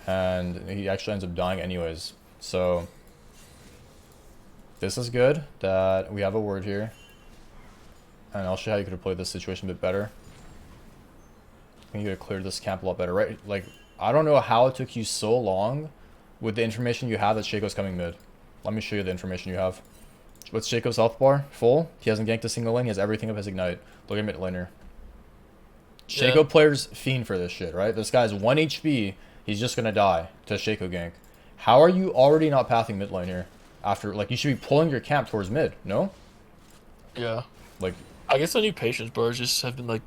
Speaker 1: and he actually ends up dying anyways. So this is good that we have a word here. And I'll show you how you could have played this situation a bit better. I think you could have cleared this camp a lot better, right? Like, I don't know how it took you so long with the information you have that Shaco's coming mid. Let me show you the information you have. What's Shaco's health bar? Full. He hasn't ganked a single lane. He has everything of his ignite. Look at mid laner. Shaco
Speaker 2: Yeah.
Speaker 1: players fiend for this shit, right? This guy's 1 HP. He's just gonna die to Shaco gank. How are you already not pathing mid lane here? After, like, you should be pulling your camp towards mid, no?
Speaker 2: Yeah.
Speaker 1: Like,
Speaker 2: I guess I need patience, bro. Just have been like,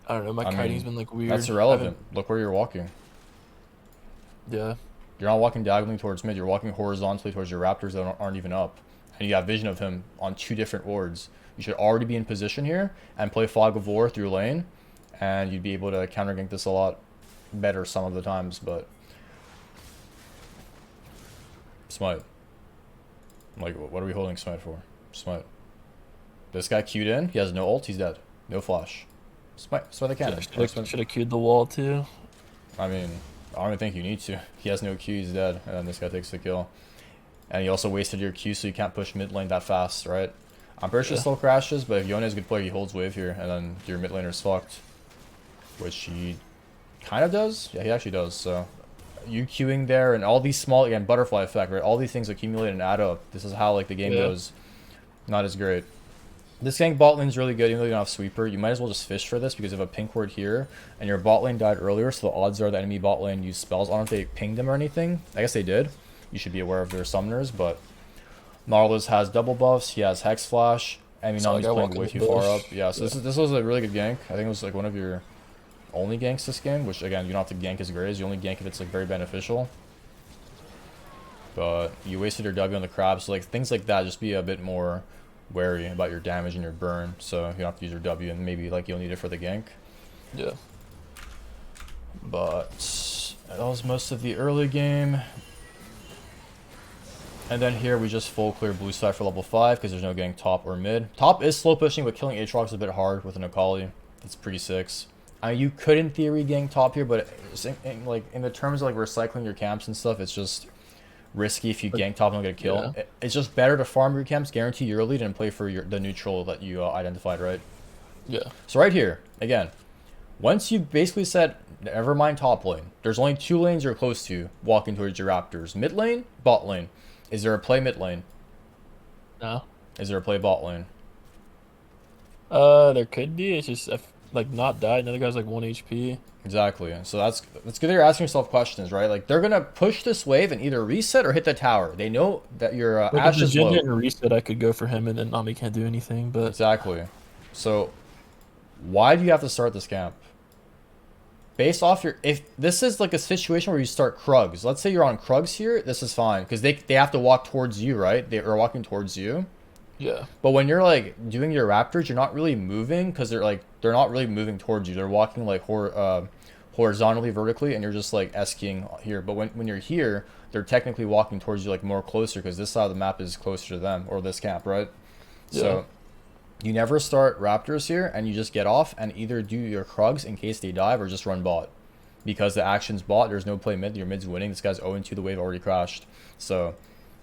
Speaker 2: I don't know. My
Speaker 1: I
Speaker 2: kiting's
Speaker 1: mean,
Speaker 2: been like weird.
Speaker 1: that's
Speaker 2: I
Speaker 1: irrelevant. Look where you're walking.
Speaker 2: Yeah.
Speaker 1: You're not walking diagonally towards mid. You're walking horizontally towards your Raptors that aren't even up. And you have vision of him on 2 different wards. You should already be in position here and play Fog of War through lane. And you'd be able to counter gank this a lot better some of the times. But Smite. Like, what are we holding Smite for? Smite. This guy queued in. He has no ult. He's dead. No flash. Smite the cannon.
Speaker 2: Should have queued the wall too.
Speaker 1: I mean, I don't even think you need to. He has no Q, he's dead, and then this guy takes the kill. And you also wasted your Q, so you can't push mid lane that fast, right? I'm pretty sure
Speaker 2: Yeah.
Speaker 1: still crashes, but if Yone is a good player, he holds wave here, and then your mid laner's fucked. Which he kind of does? Yeah, he actually does, so... You queuing there, and all these small, again, butterfly effect, right? All these things accumulate and add up. This is how, like, the game
Speaker 2: Yeah.
Speaker 1: goes. Not as great. This gank bot lane's really good, even though you don't have sweeper. You might as well just fish for this because you have a pink ward here, and your bot lane died earlier, so the odds are the enemy bot lane used spells. I don't know if they pinged them or anything. I guess they did. You should be aware of their summoners, but Nautilus has double buffs. He has Hex Flash. I mean,
Speaker 2: Saw
Speaker 1: now
Speaker 2: a
Speaker 1: he's
Speaker 2: guy
Speaker 1: playing
Speaker 2: walk in
Speaker 1: way
Speaker 2: the
Speaker 1: too far
Speaker 2: bush.
Speaker 1: up. Yeah, so this was a really good gank. I think it was like one of your only ganks this game, which again, you don't have to gank as Graves. You only gank if it's like very beneficial. But you wasted your W on the crab, so like things like that, just be a bit more wary about your damage and your burn, so you don't have to use your W, and maybe like you'll need it for the gank.
Speaker 2: Yeah.
Speaker 1: But that was most of the early game. And then here we just full clear blue side for level 5 because there's no getting top or mid. Top is slow pushing, but killing Aatrox is a bit hard with an Akali. That's pretty six. You could in theory gang top here, but like in the terms of like recycling your camps and stuff, it's just risky if you gank top and don't get a kill.
Speaker 2: Yeah.
Speaker 1: It's just better to farm your camps, guarantee your lead, and play for the neutral that you identified, right?
Speaker 2: Yeah.
Speaker 1: So right here, again, once you basically said, never mind top lane, there's only 2 lanes you're close to walking towards your Raptors. Mid lane, bot lane. Is there a play mid lane?
Speaker 2: No.
Speaker 1: Is there a play bot lane?
Speaker 2: There could be. It's just like not died. Another guy's like 1 HP.
Speaker 1: Exactly. So that's good that you're asking yourself questions, right? Like, they're going to push this wave and either reset or hit the tower. They know that your
Speaker 2: Like
Speaker 1: Ashe
Speaker 2: if the
Speaker 1: is
Speaker 2: gen
Speaker 1: low.
Speaker 2: didn't reset, I could go for him, and then Nami can't do anything. But
Speaker 1: Exactly. So why do you have to start this camp? Based off your, if this is like a situation where you start Krugs, let's say you're on Krugs here, this is fine because they have to walk towards you, right? They are walking towards you.
Speaker 2: yeah,
Speaker 1: But when you're like doing your Raptors, you're not really moving because they're not really moving towards you. They're walking like horizontally, vertically, and you're just like S-keying here. But when you're here, they're technically walking towards you like more closer because this side of the map is closer to them or this camp, right? So you never start Raptors here, and you just get off and either do your Krugs in case they dive or just run bot. Because the action's bot, there's no play mid, your mid's winning. This guy's 0-2, the wave already crashed. So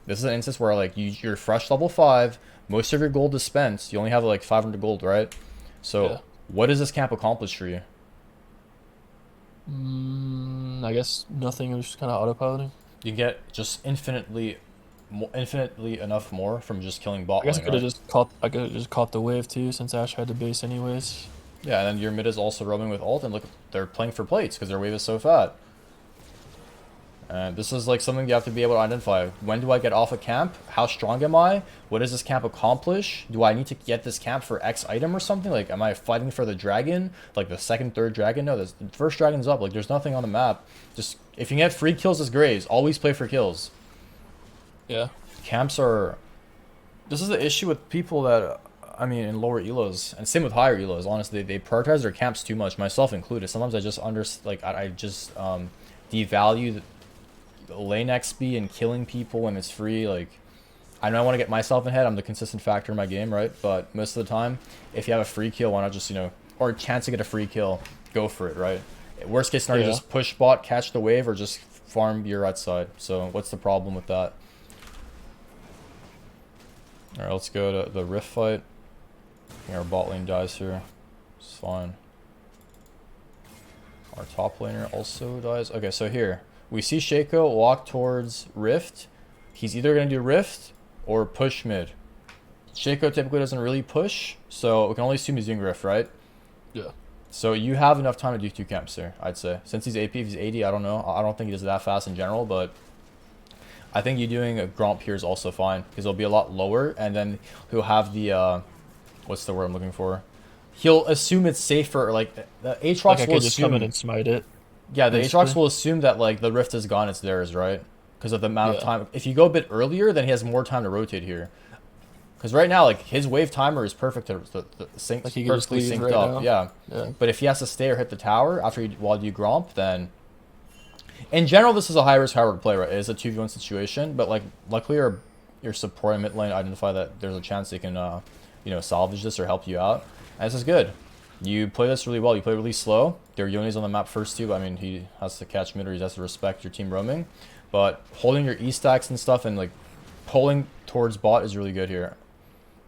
Speaker 1: this is an instance where like you're fresh level 5, most of your gold is spent. You only have like 500 gold, right? So what does this camp accomplish for you?
Speaker 2: I guess nothing. It was just kind of autopiloting.
Speaker 1: You get just infinitely enough more from just killing
Speaker 2: I
Speaker 1: bot
Speaker 2: guess I
Speaker 1: lane,
Speaker 2: could have
Speaker 1: right?
Speaker 2: just caught. I could have just caught the wave too, since Ash had the base anyways.
Speaker 1: Yeah, and then your mid is also roaming with ult, and look, they're playing for plates because their wave is so fat. And this is like something you have to be able to identify. When do I get off a camp? How strong am I? What does this camp accomplish? Do I need to get this camp for X item or something? Like, am I fighting for the dragon? Like the second, third dragon? No, the first dragon's up. Like, there's nothing on the map. Just, if you get free kills as Graves, always play for kills.
Speaker 2: Yeah.
Speaker 1: Camps are... This is the issue with people that, I mean, in lower elos, and same with higher elos, honestly, they prioritize their camps too much, myself included. Sometimes I just I just devalue lane XP and killing people when it's free. Like, I know I want to get myself ahead. I'm the consistent factor in my game, right? But most of the time, if you have a free kill, why not just, or a chance to get a free kill, go for it, right? Worst case scenario,
Speaker 2: Yeah.
Speaker 1: just push bot, catch the wave, or just farm your right side. So what's the problem with that? All right, let's go to the rift fight. I think our bot lane dies here. It's fine. Our top laner also dies. Okay, so here. We see Shaco walk towards Rift. He's either going to do Rift or push mid. Shaco typically doesn't really push, so we can only assume he's doing Rift, right?
Speaker 2: Yeah.
Speaker 1: So you have enough time to do two camps there, I'd say. Since he's AP, if he's 80, I don't know. I don't think he does it that fast in general, but I think you doing a Gromp here is also fine, because it'll be a lot lower, and then he'll have the, what's the word I'm looking for? He'll assume it's safer, like, the Aatrox
Speaker 2: Like I
Speaker 1: will
Speaker 2: could just come in
Speaker 1: assume...
Speaker 2: and smite it,
Speaker 1: Yeah, the Aatrox
Speaker 2: basically.
Speaker 1: will assume that like the rift is gone, it's theirs, right? Because of the amount of
Speaker 2: Yeah.
Speaker 1: time. If you go a bit earlier, then he has more time to rotate here. Because right now, like his wave timer is perfect,
Speaker 2: Like he could just
Speaker 1: perfectly
Speaker 2: leave
Speaker 1: synced
Speaker 2: right
Speaker 1: up.
Speaker 2: now.
Speaker 1: Yeah,
Speaker 2: Yeah.
Speaker 1: but if he has to stay or hit the tower after while you gromp, then in general this is a high risk, high reward play, right? It is a 2v1 situation, but like luckily your support and mid lane identify that there's a chance they can salvage this or help you out, and this is good. You play this really well. You play really slow. There are Yoni's on the map first too. I mean, he has to catch mid or he has to respect your team roaming. But holding your E stacks and stuff and like pulling towards bot is really good here,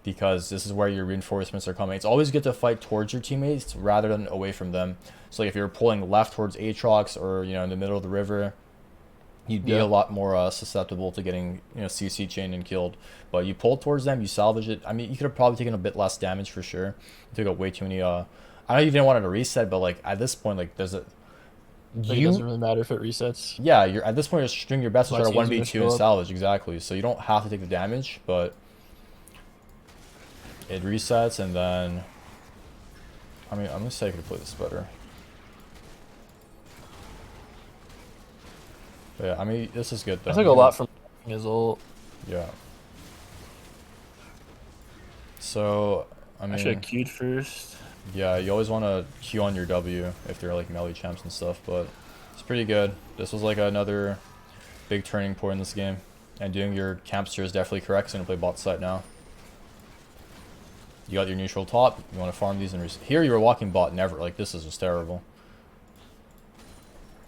Speaker 1: because this is where your reinforcements are coming. It's always good to fight towards your teammates rather than away from them. So like if you're pulling left towards Aatrox or in the middle of the river, you'd be a
Speaker 2: Yeah.
Speaker 1: lot more susceptible to getting CC chained and killed. But you pull towards them, you salvage it. I mean, you could have probably taken a bit less damage for sure. You took out way too many. I know you didn't want it to reset, but like at this point, like there's a
Speaker 2: Like it doesn't
Speaker 1: you.
Speaker 2: really matter if it resets.
Speaker 1: Yeah, you're at this point. You're just doing your best to try to
Speaker 2: Less
Speaker 1: one
Speaker 2: easier
Speaker 1: v
Speaker 2: to
Speaker 1: two and
Speaker 2: show up.
Speaker 1: salvage exactly. So you don't have to take the damage, but it resets and then. I mean, I'm gonna say I could play this better. But yeah, I mean, this is good though.
Speaker 2: I took a lot from his ult.
Speaker 1: Yeah. So I
Speaker 2: I should
Speaker 1: mean.
Speaker 2: have queued first.
Speaker 1: Yeah, you always want to queue on your W if they're like melee champs and stuff, but it's pretty good. This was like another big turning point in this game. And doing your campster is definitely correct, so I'm going to play bot side now. You got your neutral top, you want to farm these and here you were walking bot, never. Like, this is just terrible.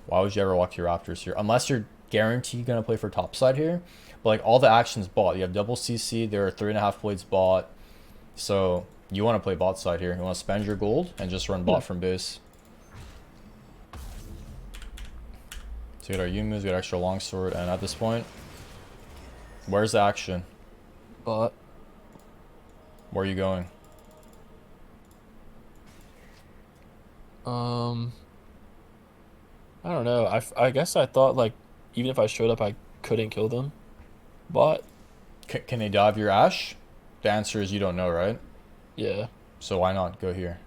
Speaker 1: Why would you ever walk your Raptors here? Unless you're guaranteed going to play for top side here. But like, all the actions bot. You have double CC, there are 3.5 blades bot. So you want to play bot side here. You want to spend your gold and just run bot from base. So we got our Yumus, we got extra longsword, and at this point, where's the action?
Speaker 2: But
Speaker 1: Where are you going?
Speaker 2: um, I don't know. I guess I thought like even if I showed up, I couldn't kill them. But
Speaker 1: Can they dive your Ash? The answer is you don't know, right?
Speaker 2: yeah,
Speaker 1: So why not go here?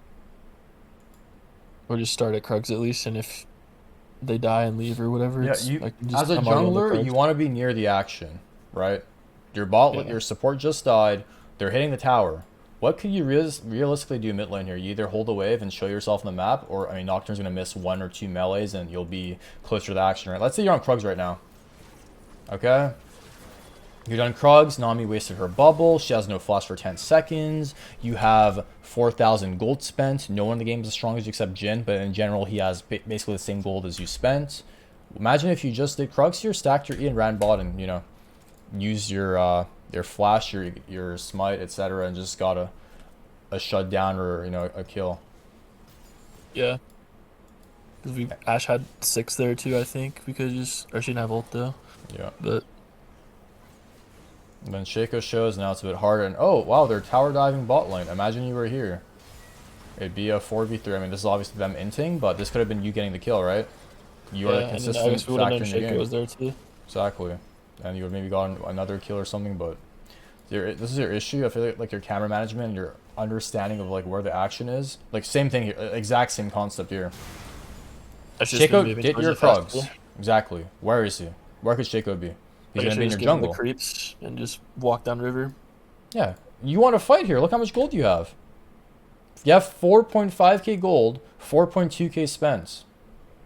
Speaker 2: or just start at Krugs at least, and if they die and leave or whatever,
Speaker 1: Yeah,
Speaker 2: it's
Speaker 1: you
Speaker 2: like just
Speaker 1: as a
Speaker 2: I'm already on the
Speaker 1: jungler,
Speaker 2: Krugs.
Speaker 1: you want to be near the action, right? Your bot,
Speaker 2: Yeah.
Speaker 1: your support just died. They're hitting the tower. What could you realistically do mid lane here? You either hold a wave and show yourself on the map, or I mean, Nocturne's gonna miss 1 or 2 melees and you'll be closer to the action, right? Let's say you're on Krugs right now. Okay, you're done Krugs. Nami wasted her bubble. She has no flash for 10 seconds. You have 4,000 gold spent. No one in the game is as strong as you except Jin, but in general, he has basically the same gold as you spent. Imagine if you just did Krugs here, stacked your E and ran bot, and used your flash, your smite, etc., and just got a shutdown or a kill.
Speaker 2: Yeah, 'Cause Ash had 6 there too, I think. We could just, or she didn't have ult though.
Speaker 1: Yeah.
Speaker 2: But
Speaker 1: And then Shaco shows, now it's a bit harder. And oh, wow, they're tower diving bot lane. Imagine you were here. It'd be a 4v3. I mean, this is obviously them inting, but this could have been you getting the kill, right? You are the
Speaker 2: yeah, and then I
Speaker 1: consistent
Speaker 2: guess we would have known
Speaker 1: factor in the
Speaker 2: Shaco
Speaker 1: game.
Speaker 2: was there too.
Speaker 1: Exactly. And you would maybe gotten another kill or something, but this is your issue. I feel like your camera management and your understanding of like where the action is. Like same thing here, exact same concept here.
Speaker 2: That's just me
Speaker 1: Shaco,
Speaker 2: moving
Speaker 1: get
Speaker 2: towards
Speaker 1: your
Speaker 2: the fast
Speaker 1: frogs. Exactly. Where is he? Where could Shaco be? He's
Speaker 2: Like I
Speaker 1: gonna
Speaker 2: should
Speaker 1: be in
Speaker 2: just
Speaker 1: your
Speaker 2: give him the
Speaker 1: jungle.
Speaker 2: creeps and just walk down river.
Speaker 1: Yeah. You want to fight here. Look how much gold you have. You have 4.5k gold, 4.2k spent.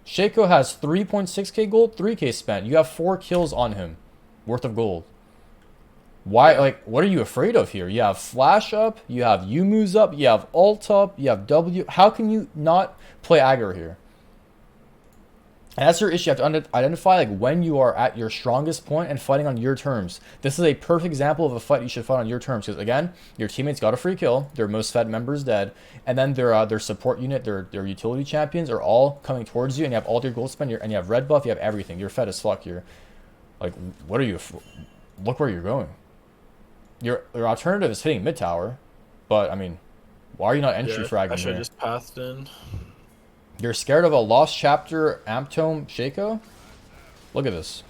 Speaker 1: Shaco has 3.6k gold, 3k spent. You have 4 kills on him worth of gold. Why, like, what are you afraid of here? You have flash up, you have Yumu's up, you have ult up, you have W. How can you not play aggro here? And that's your issue. You have to identify like when you are at your strongest point and fighting on your terms. This is a perfect example of a fight you should fight on your terms. Because again, your teammates got a free kill. Their most fed members dead, and then their support unit, their utility champions are all coming towards you, and you have all your gold spent, and you have red buff, you have everything. You're fed as fuck here. Like, what are you? Look where you're going. Your alternative is hitting mid tower, but I mean, why are you not entry fragging
Speaker 2: I should
Speaker 1: here?
Speaker 2: have just pathed in.
Speaker 1: You're scared of a lost chapter Amptome Shaco? Look at this.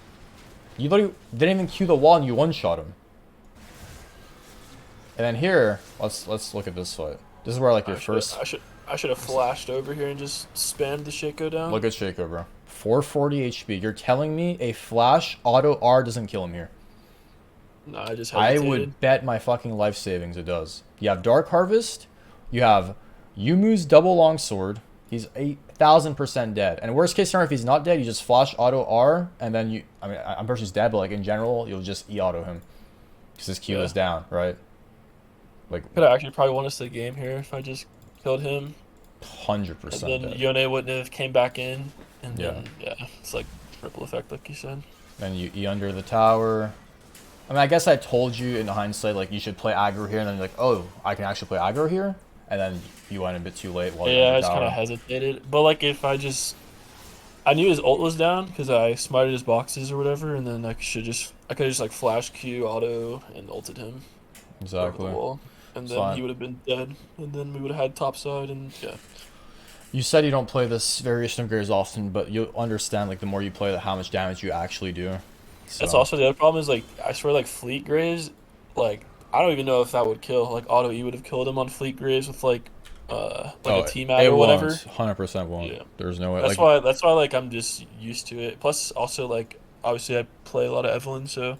Speaker 1: You literally didn't even cue the wall and you one-shot him. And then here, let's look at this fight. This is where like your first.
Speaker 2: I should have flashed over here and just spammed the Shaco down.
Speaker 1: Look at Shaco, bro. 440 HP. You're telling me a flash auto R doesn't kill him here?
Speaker 2: No, I just
Speaker 1: I
Speaker 2: hesitated.
Speaker 1: would bet my fucking life savings it does. You have Dark Harvest. You have Yumu's double longsword. He's 8,000% dead. And worst case scenario, if he's not dead, you just flash auto R, and then you. I mean, I'm pretty sure he's dead, but like in general, you'll just E auto him because his Q is down, right? Like
Speaker 2: Could have actually probably won us the game here if I just killed him.
Speaker 1: 100%
Speaker 2: And then
Speaker 1: dead.
Speaker 2: Yone wouldn't have came back in, and
Speaker 1: Yeah.
Speaker 2: then it's like ripple effect, like you said.
Speaker 1: Then you E under the tower. I mean, I guess I told you in hindsight, like you should play aggro here, and then you're like, oh, I can actually play aggro here, and then you went a bit too late. While you're
Speaker 2: Yeah,
Speaker 1: under
Speaker 2: I just kind of
Speaker 1: tower.
Speaker 2: hesitated. But like if I knew his ult was down because I smited his boxes or whatever, and then I could have just like flash Q auto and ulted him over the
Speaker 1: Exactly.
Speaker 2: wall, and then
Speaker 1: So
Speaker 2: he would have been dead, and then we would have had top side, and yeah.
Speaker 1: You said you don't play this variation of Graves often, but you'll understand like the more you play, how much damage you actually do. So.
Speaker 2: That's also the other problem is like I swear like Fleet Graves, like I don't even know if that would kill. Like auto E would have killed him on Fleet Graves with like a team ad or whatever.
Speaker 1: 100% won't.
Speaker 2: Yeah.
Speaker 1: There's no way.
Speaker 2: That's why like I'm just used to it. Plus also like obviously I play a lot of Evelyn, so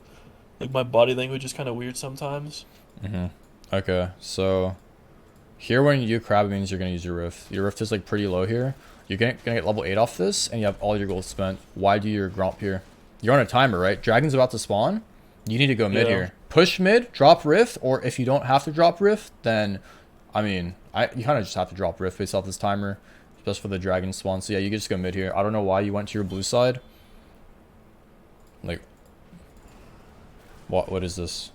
Speaker 2: like my body language is kind of weird sometimes.
Speaker 1: Okay, so here when you do crab, it means you're gonna use your rift. Your rift is like pretty low here. You're gonna get level 8 off this, and you have all your gold spent. Why do your gromp here? You're on a timer, right? Dragon's about to spawn. You need to go mid here. Push mid, drop rift, or if you don't have to drop rift, then I mean, you kind of just have to drop rift based off this timer, just for the dragon spawn. So yeah, you can just go mid here. I don't know why you went to your blue side. Like, what is this?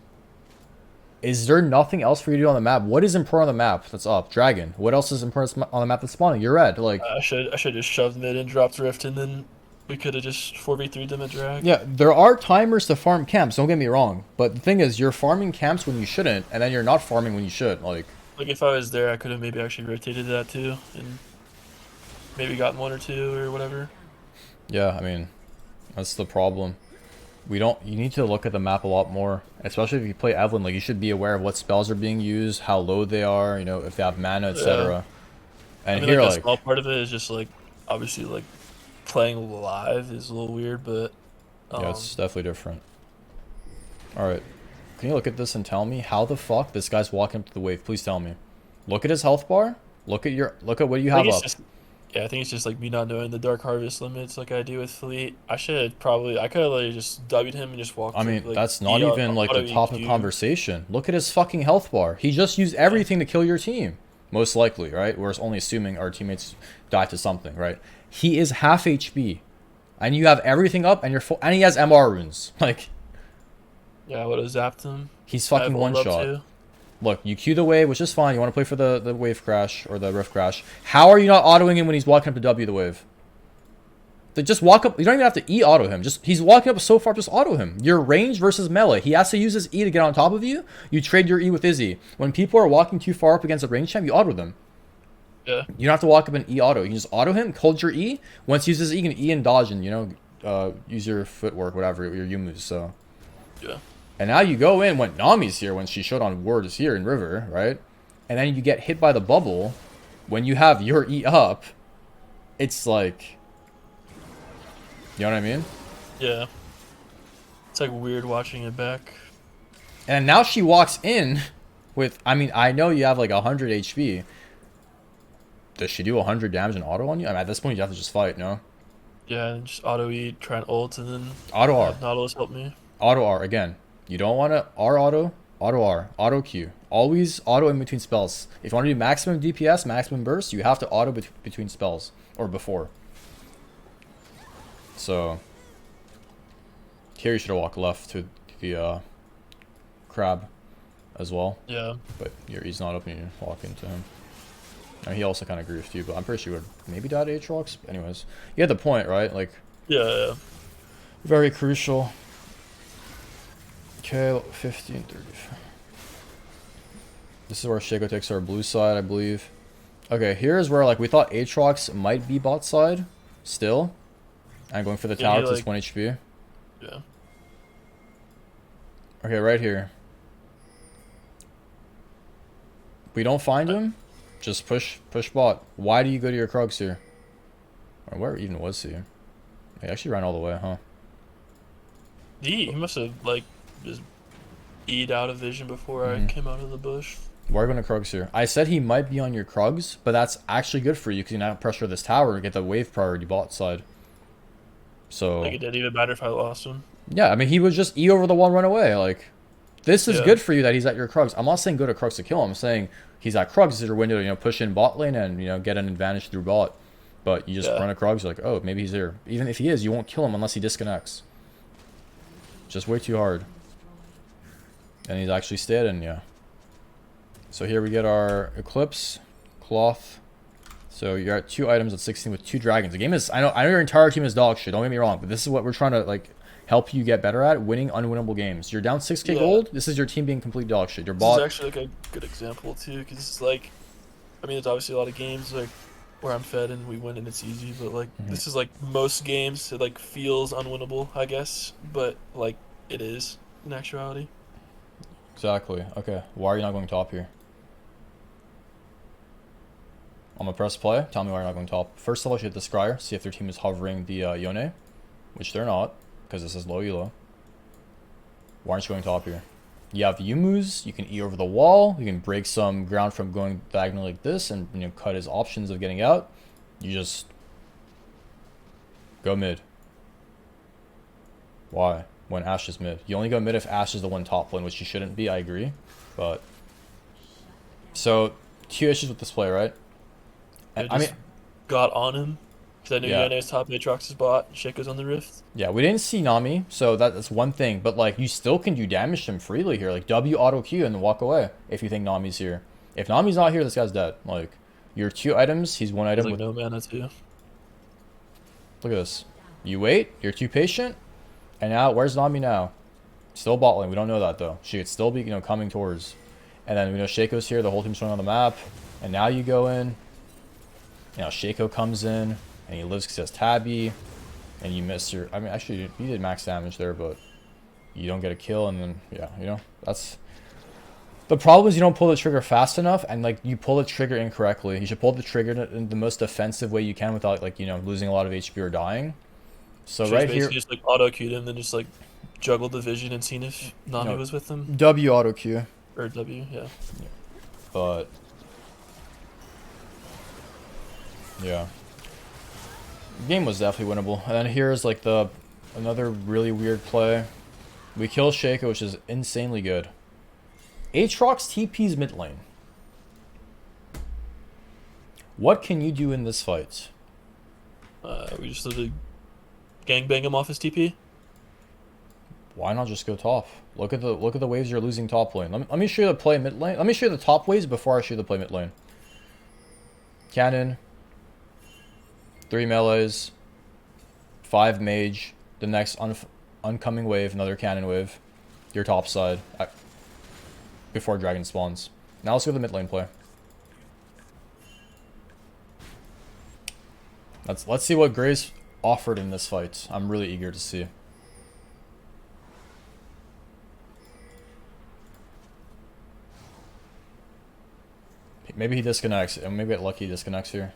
Speaker 1: Is there nothing else for you to do on the map? What is important on the map that's up? Dragon. What else is important on the map that's spawning? You're red. Like
Speaker 2: I should just shoved mid and dropped rift, and then we could have just 4v3'd them at drag.
Speaker 1: yeah, there are timers to farm camps. Don't get me wrong, but the thing is, you're farming camps when you shouldn't, and then you're not farming when you should. Like
Speaker 2: if I was there, I could have maybe actually rotated that too, and maybe gotten 1 or 2 or whatever.
Speaker 1: yeah, I mean, that's the problem. You need to look at the map a lot more, especially if you play Evelyn. Like you should be aware of what spells are being used, how low they are, you know, if they have mana, etc. And
Speaker 2: I mean,
Speaker 1: here,
Speaker 2: like,
Speaker 1: like,
Speaker 2: the small part of it is just like obviously like playing live is a little weird, but
Speaker 1: yeah, it's definitely different. All right, can you look at this and tell me how the fuck this guy's walking up to the wave? Please tell me. Look at his health bar. Look at what you have up.
Speaker 2: I think it's just like me not knowing the Dark Harvest limits like I do with Fleet. I could have literally just W'd him and just walked.
Speaker 1: I mean,
Speaker 2: like,
Speaker 1: that's not even like the top of the conversation. Look at his fucking health bar. He just used everything to kill your team. Most likely, right? We're only assuming our teammates died to something, right? He is half HP. And you have everything up and you're full, and he has MR runes. Like,
Speaker 2: yeah, I would have zapped him.
Speaker 1: he's fucking one shot. Look, you queue the wave, which is fine. You want to play for the wave crash or the rift crash. How are you not autoing him when he's walking up to W the wave? Just walk up. You don't even have to E auto him. Just he's walking up so far. Just auto him. Your range versus melee. He has to use his E to get on top of you. You trade your E with his E. When people are walking too far up against a range champ, you auto them.
Speaker 2: Yeah.
Speaker 1: You don't have to walk up and E auto. You can just auto him. Hold your E. Once he uses E, you can E and dodge and use your footwork, whatever your U moves. So.
Speaker 2: Yeah.
Speaker 1: And now you go in when Nami's here, when she showed on Words here in River, right? And then you get hit by the bubble. When you have your E up, it's like. You know what I mean?
Speaker 2: Yeah. It's like weird watching it back.
Speaker 1: And now she walks in with, I mean, I know you have like 100 HP. Does she do 100 damage and auto on you? I mean, at this point, you have to just fight, no?
Speaker 2: Yeah, and just auto E, try and ult, and then
Speaker 1: Auto R.
Speaker 2: Nautilus help me.
Speaker 1: Auto R, again. You don't want to R auto, auto R, auto Q. Always auto in between spells. If you want to do maximum DPS, maximum burst, you have to auto between spells. Or before. So, here you should have walked left to the crab as well.
Speaker 2: Yeah.
Speaker 1: But he's not up and you walk into him. I mean, he also kind of griefed you, but I'm pretty sure he would maybe died to Aatrox. Anyways, you had the point, right? Like,
Speaker 2: Yeah.
Speaker 1: very crucial. Okay, 15:30. This is where Shaco takes our blue side, I believe. Okay, here's where like we thought Aatrox might be bot side still. I'm going for the tower because it's 1 HP.
Speaker 2: Yeah.
Speaker 1: Okay, right here. We don't find him. Just push bot. Why do you go to your Krugs here? Or where even was he? He actually ran all the way, huh?
Speaker 2: He must have like just E'd out of vision before I came out of the bush.
Speaker 1: Why are you going to Krugs here? I said he might be on your Krugs, but that's actually good for you because you now pressure this tower and get the wave priority bot side. So
Speaker 2: Like it didn't even matter if I lost him.
Speaker 1: yeah, I mean he was just E over the wall and run away. Like this is good for you that he's at your Krugs. I'm not saying go to Krugs to kill him. I'm saying he's at Krugs. This is your window to push in bot lane and get an advantage through bot. But you just run a Krugs, you're like, oh, maybe he's here. Even if he is, you won't kill him unless he disconnects. Just way too hard. And he's actually stayed in, yeah. So here we get our Eclipse, Cloth. So you're at 2 items at 16 with 2 dragons. The game is, I know your entire team is dog shit, don't get me wrong, but this is what we're trying to like help you get better at, winning unwinnable games. You're down 6k gold, this is your team being complete dog shit. Your bot.
Speaker 2: This is actually like a good example too, because it's like, I mean, there's obviously a lot of games like where I'm fed and we win and it's easy, but like this is like most games it like feels unwinnable, I guess, but like it is in actuality.
Speaker 1: Exactly. Okay, why are you not going top here? I'm gonna press play. Tell me why you're not going top. First of all, you hit the Scryer, see if their team is hovering the Yone, which they're not, because this is low elo. Why aren't you going top here? You have Yumu's, you can E over the wall, you can break some ground from going diagonal like this and cut his options of getting out. You just go mid. Why? When Ashe is mid. You only go mid if Ashe is the one top lane, which you shouldn't be, I agree. But so 2 issues with this play, right? And, I mean
Speaker 2: got on him. Because I knew
Speaker 1: Yeah.
Speaker 2: Yone's top, Aatrox's bot, Shaco's on the Rift.
Speaker 1: Yeah, we didn't see Nami, so that's one thing. But like, you still can do damage to him freely here. Like W auto Q and then walk away if you think Nami's here. If Nami's not here, this guy's dead. Like, your 2 items, he's 1 item
Speaker 2: Like
Speaker 1: with.
Speaker 2: no mana too.
Speaker 1: Look at this. You wait. You're too patient. And now, where's Nami now? Still bot lane. We don't know that though. She could still be coming towards. And then Shaco's here. The whole team's showing on the map. And now you go in. Shaco comes in. And he lives because he has Tabby, and you miss your. I mean, actually, you did max damage there, but you don't get a kill, and then that's the problem. Is you don't pull the trigger fast enough, and like you pull the trigger incorrectly. You should pull the trigger in the most defensive way you can without like losing a lot of HP or dying. So right here,
Speaker 2: just like auto queued him, then just like juggled the vision and seen if Nami was with him.
Speaker 1: W auto Q
Speaker 2: or W, yeah.
Speaker 1: But yeah. The game was definitely winnable. And then here's like another really weird play. We kill Shaco, which is insanely good. Aatrox TP's mid lane. What can you do in this fight?
Speaker 2: We just literally gangbang him off his TP.
Speaker 1: Why not just go top? Look at the waves you're losing top lane. Let me show you the play mid lane. Let me show you the top waves before I show you the play mid lane. Cannon. 3 melees. 5 mage, the next oncoming wave, another cannon wave, your top side before dragon spawns. Now let's go to the mid lane play. Let's see what Graves offered in this fight. I'm really eager to see. Maybe he disconnects, and maybe get lucky he disconnects here.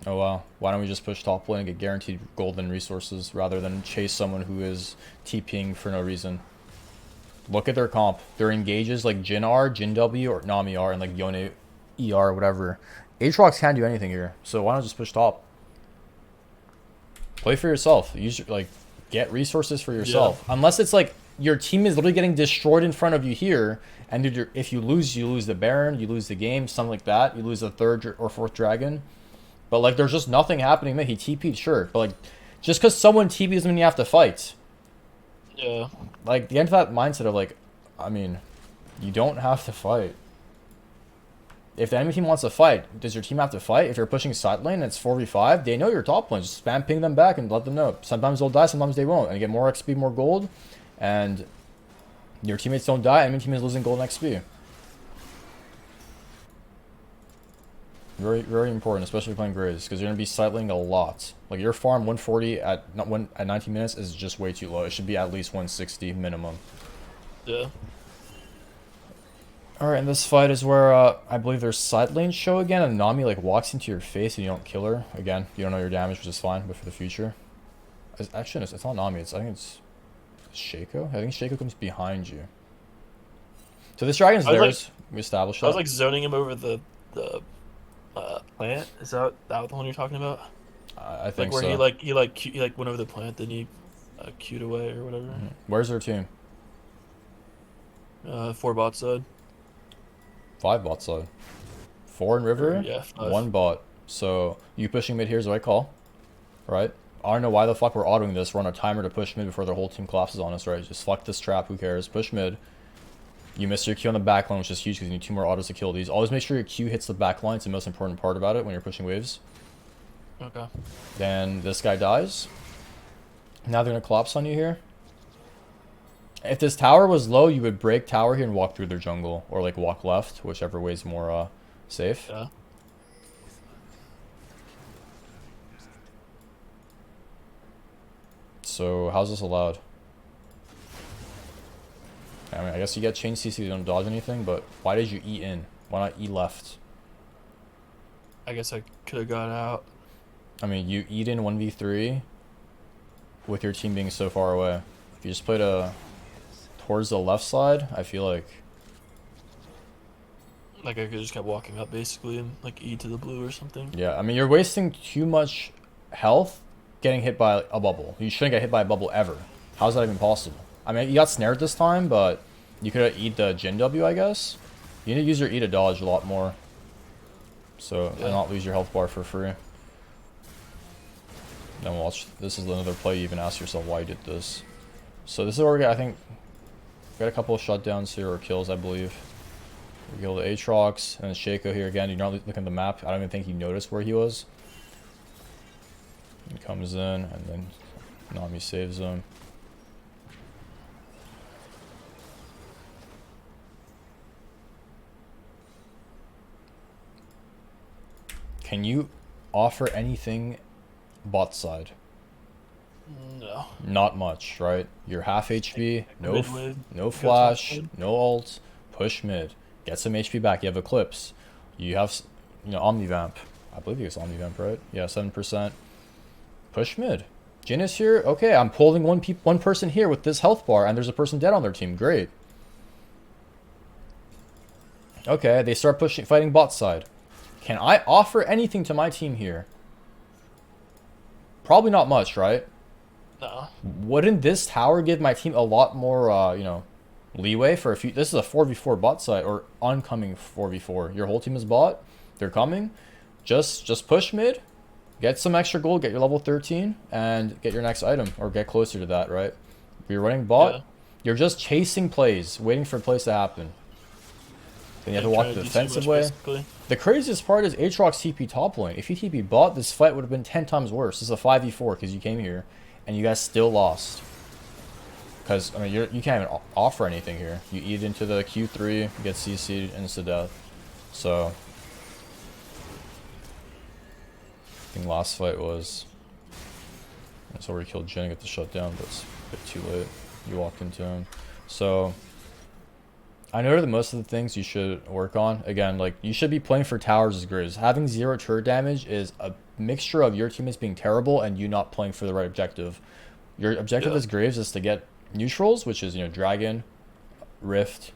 Speaker 1: Oh wow, why don't we just push top lane and get guaranteed golden resources rather than chase someone who is TPing for no reason. Look at their comp. Their engages like Jin R, Jin W, or Nami R, and like Yone ER or whatever. Aatrox can't do anything here, so why not just push top? Play for yourself. Use like get resources for yourself. Yeah. Unless it's like your team is literally getting destroyed in front of you here, and if you lose the Baron, you lose the game, something like that. You lose the 3rd or 4th dragon. But like there's just nothing happening. Man, he TP'd, sure, but like just because someone TPs doesn't mean you have to fight.
Speaker 2: Yeah.
Speaker 1: Like the end of that mindset of like, I mean, you don't have to fight. If the enemy team wants to fight, does your team have to fight? If you're pushing side lane and it's 4v5, they know your top lane. Just spam ping them back and let them know. Sometimes they'll die, sometimes they won't. And you get more XP, more gold. And your teammates don't die, enemy team is losing gold and XP. Very, very important, especially playing Graves, because you're going to be side laning a lot. Like your farm 140 at 19 minutes is just way too low. It should be at least 160 minimum.
Speaker 2: Yeah.
Speaker 1: Alright, and this fight is where I believe there's side lane show again, and Nami like walks into your face and you don't kill her. Again, you don't know your damage, which is fine, but for the future. Actually, it's not Nami, I think it's Shaco? I think Shaco comes behind you. So this dragon's theirs. Like, we established that.
Speaker 2: I was like zoning him over the plant. Is that the one you're talking about?
Speaker 1: I think
Speaker 2: like where
Speaker 1: so.
Speaker 2: he went over the plant, then he queued away or whatever.
Speaker 1: Mm-hmm. Where's their team?
Speaker 2: 4 bot side.
Speaker 1: 5 bot side. 4 in river.
Speaker 2: Yeah, 5.
Speaker 1: 1 bot. So you pushing mid here is what I call, right? I don't know why the fuck we're autoing this. We're on a timer to push mid before their whole team collapses on us, right? Just fuck this trap. Who cares? Push mid. You missed your Q on the back line, which is huge because you need 2 more autos to kill these. Always make sure your Q hits the back line. It's the most important part about it when you're pushing waves.
Speaker 2: Okay.
Speaker 1: Then this guy dies. Now they're going to collapse on you here. If this tower was low, you would break tower here and walk through their jungle. Or like walk left, whichever way is more safe.
Speaker 2: Yeah.
Speaker 1: So how's this allowed? I mean, I guess you get chain CC, you don't dodge anything, but why did you E in? Why not E left?
Speaker 2: I guess I could have got out.
Speaker 1: I mean, you E'd in 1v3 with your team being so far away. If you just played towards the left side, I feel like
Speaker 2: I could just kept walking up basically and like E to the blue or something.
Speaker 1: Yeah, I mean, you're wasting too much health getting hit by a bubble. You shouldn't get hit by a bubble ever. How's that even possible? I mean, you got snared this time, but you could have E'd the Jin W, I guess. You need to use your E to dodge a lot more. So, and not lose your health bar for free. Then watch, this is another play you even ask yourself why you did this. So this is where we got, I think, we got a couple of shutdowns here, or kills, I believe. We killed the Aatrox, and then Shaco here again. You're not looking at the map. I don't even think he noticed where he was. He comes in, and then Nami saves him. Can you offer anything bot side?
Speaker 2: No.
Speaker 1: Not much, right? You're half HP, no
Speaker 2: Flash,
Speaker 1: flash, no ult, push mid, get some HP back. You have Eclipse, you have, Omnivamp. I believe it's Omnivamp, right? Yeah, 7%. Push mid. Jin is here. Okay, I'm pulling one person here with this health bar, and there's a person dead on their team. Great. Okay, they start fighting bot side. Can I offer anything to my team here? Probably not much, right?
Speaker 2: No.
Speaker 1: Wouldn't this tower give my team a lot more, leeway for a few? This is a 4v4 bot side, or oncoming 4v4. Your whole team is bot. They're coming. Just push mid. Get some extra gold. Get your level 13. And get your next item. Or get closer to that, right? If you're running bot, you're just chasing plays. Waiting for plays to happen. Then you have to
Speaker 2: and
Speaker 1: walk
Speaker 2: trying
Speaker 1: the
Speaker 2: to do too
Speaker 1: defensive
Speaker 2: much
Speaker 1: way.
Speaker 2: basically.
Speaker 1: The craziest part is Aatrox TP top lane. If you TP bot, this fight would have been 10 times worse. This is a 5v4 because you came here and you guys still lost. Because, I mean, you can't even offer anything here. You eat into the Q3, you get CC'd, insta death. So, I think last fight was... That's where we killed Jin and got the shutdown, but it's a bit too late. You walked into him. So, I know that most of the things you should work on, again, like, you should be playing for towers as Graves. Having 0 turret damage is a mixture of your teammates being terrible and you not playing for the right objective. Your objective
Speaker 2: Yeah.
Speaker 1: as Graves is to get neutrals, which is, Dragon, Rift,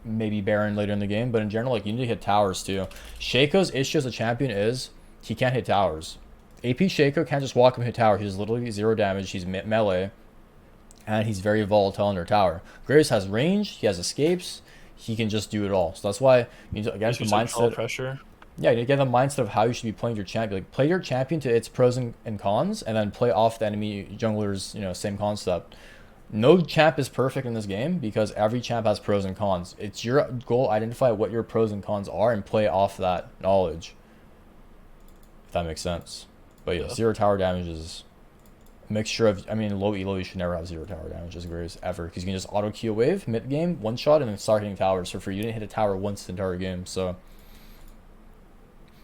Speaker 1: maybe Baron later in the game, but in general, like, you need to hit towers too. Shaco's issue as a champion is he can't hit towers. AP Shaco can't just walk him and hit tower. He's literally 0 damage. He's melee, and he's very volatile under tower. Graves has range. He has escapes. He can just do it all. So that's why you need to, again, the
Speaker 2: Just like draw
Speaker 1: mindset.
Speaker 2: pressure.
Speaker 1: Yeah, you need to get the mindset of how you should be playing your champion. Like, play your champion to its pros and cons, and then play off the enemy jungler's, same concept. No champ is perfect in this game because every champ has pros and cons. It's your goal to identify what your pros and cons are and play off that knowledge. If that makes sense. But yeah,
Speaker 2: Yeah.
Speaker 1: 0 tower damage is a mixture of... I mean, low elo, you should never have 0 tower damage as Graves, ever. Because you can just auto-Q a wave, mid-game, one-shot, and then start hitting towers for free. You didn't hit a tower once the entire game, so...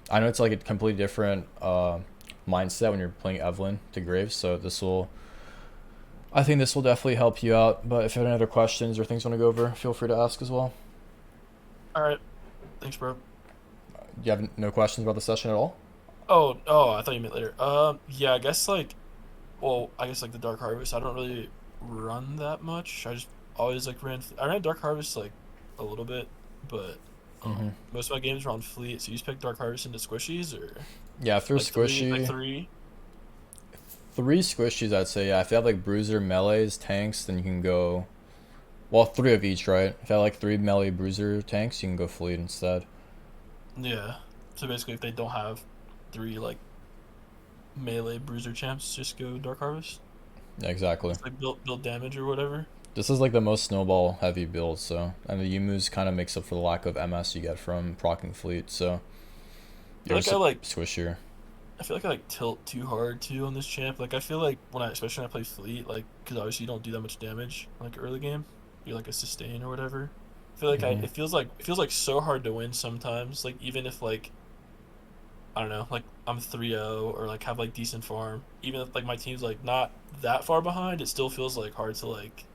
Speaker 1: I know it's like a completely different mindset when you're playing Evelyn to Graves, so this will... I think this will definitely help you out, but if you have any other questions or things you want to go over, feel free to ask as well.
Speaker 2: All right. Thanks, bro.
Speaker 1: Do you have no questions about the session at all?
Speaker 2: Oh, I thought you meant later. Yeah, I guess like, well, I guess like the Dark Harvest. I don't really run that much. I just always like I ran Dark Harvest like a little bit, but
Speaker 1: Mm-hmm.
Speaker 2: most of my games were on Fleet. So you just pick Dark Harvest into squishies or
Speaker 1: Yeah, if they're
Speaker 2: like
Speaker 1: squishy...
Speaker 2: like three.
Speaker 1: 3 squishies, I'd say, yeah. If you have like bruiser, melees, tanks, then you can go... Well, 3 of each, right? If you have like 3 melee bruiser tanks, you can go fleet instead.
Speaker 2: Yeah. So basically, if they don't have 3 like melee bruiser champs, just go Dark Harvest.
Speaker 1: Yeah, exactly.
Speaker 2: Just like build damage or whatever.
Speaker 1: This is like the most snowball heavy build, so... And the Yumu's kind of makes up for the lack of MS you get from proccing fleet, so... You're
Speaker 2: I like
Speaker 1: squishier.
Speaker 2: I feel like I like tilt too hard too on this champ. Like I feel like especially when I play Fleet, like because obviously you don't do that much damage like early game. You're like a sustain or whatever. I feel like
Speaker 1: Mm-hmm.
Speaker 2: it feels like so hard to win sometimes. Like even if like I don't know, like I'm 3-0 or like have like decent farm, even if like my team's like not that far behind, it still feels like hard to like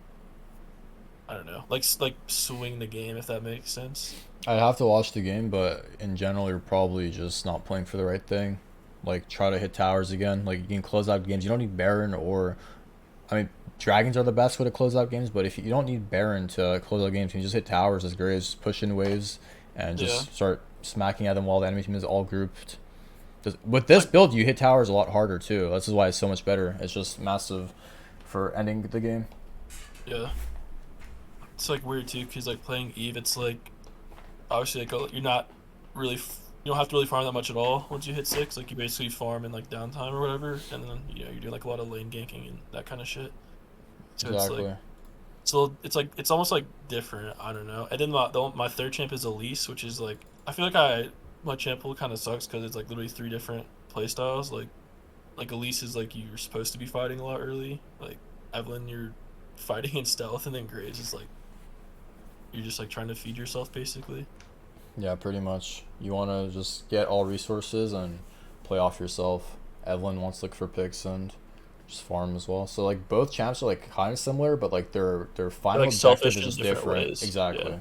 Speaker 2: I don't know, like swing the game if that makes sense.
Speaker 1: I'd have to watch the game, but in general, you're probably just not playing for the right thing. Like, try to hit towers again. Like, you can close out games. You don't need Baron or... I mean, Dragons are the best way to close out games, but if you don't need Baron to close out games, you can just hit towers as Graves, just push in waves, and just
Speaker 2: Yeah.
Speaker 1: start smacking at them while the enemy team is all grouped. With this
Speaker 2: Like
Speaker 1: build, you hit towers a lot harder, too. This is why it's so much better. It's just massive for ending the game.
Speaker 2: yeah. It's like weird too because like playing Eve, it's like obviously like you're not really you don't have to really farm that much at all once you hit 6. Like you basically farm in like downtime or whatever, and then you're doing like a lot of lane ganking and that kind of shit. So it's like
Speaker 1: Exactly.
Speaker 2: it's almost like different. I don't know. And then my third champ is Elise, which is like I feel like my champ pool kind of sucks because it's like literally 3 different play styles. Like Elise is like you're supposed to be fighting a lot early. Like Evelyn, you're fighting in stealth, and then Graves is like you're just like trying to feed yourself basically.
Speaker 1: Yeah, pretty much. You want to just get all resources and play off yourself. Evelyn wants to look for picks and just farm as well. So like both champs are like kind of similar, but like their final
Speaker 2: Like
Speaker 1: objective
Speaker 2: selfish
Speaker 1: is
Speaker 2: in
Speaker 1: just
Speaker 2: different
Speaker 1: different.
Speaker 2: ways.
Speaker 1: Exactly.
Speaker 2: Yeah.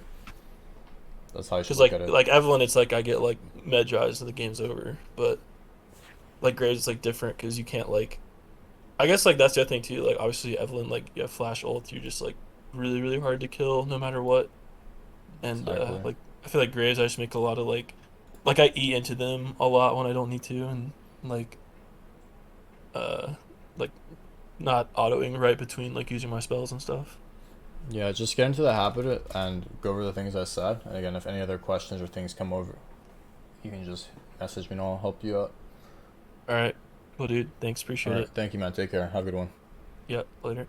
Speaker 1: That's how you should
Speaker 2: Because
Speaker 1: look at it.
Speaker 2: like Evelyn, it's like I get like Medjai's and the game's over. But like Graves, it's like different because you can't like. I guess like that's the other thing too. Like obviously Evelyn, like you have flash ult, you're just like really hard to kill no matter what. And
Speaker 1: Exactly.
Speaker 2: like I feel like Graves, I just make a lot of like I eat into them a lot when I don't need to, and like uh like not autoing right between like using my spells and stuff.
Speaker 1: Yeah, just get into the habit and go over the things I said. And again, if any other questions or things come over, you can just message me and I'll help you out.
Speaker 2: All right, well, dude, thanks,
Speaker 1: All
Speaker 2: appreciate
Speaker 1: right.
Speaker 2: it.
Speaker 1: Thank you, man. Take care. Have a good one.
Speaker 2: Yep, later.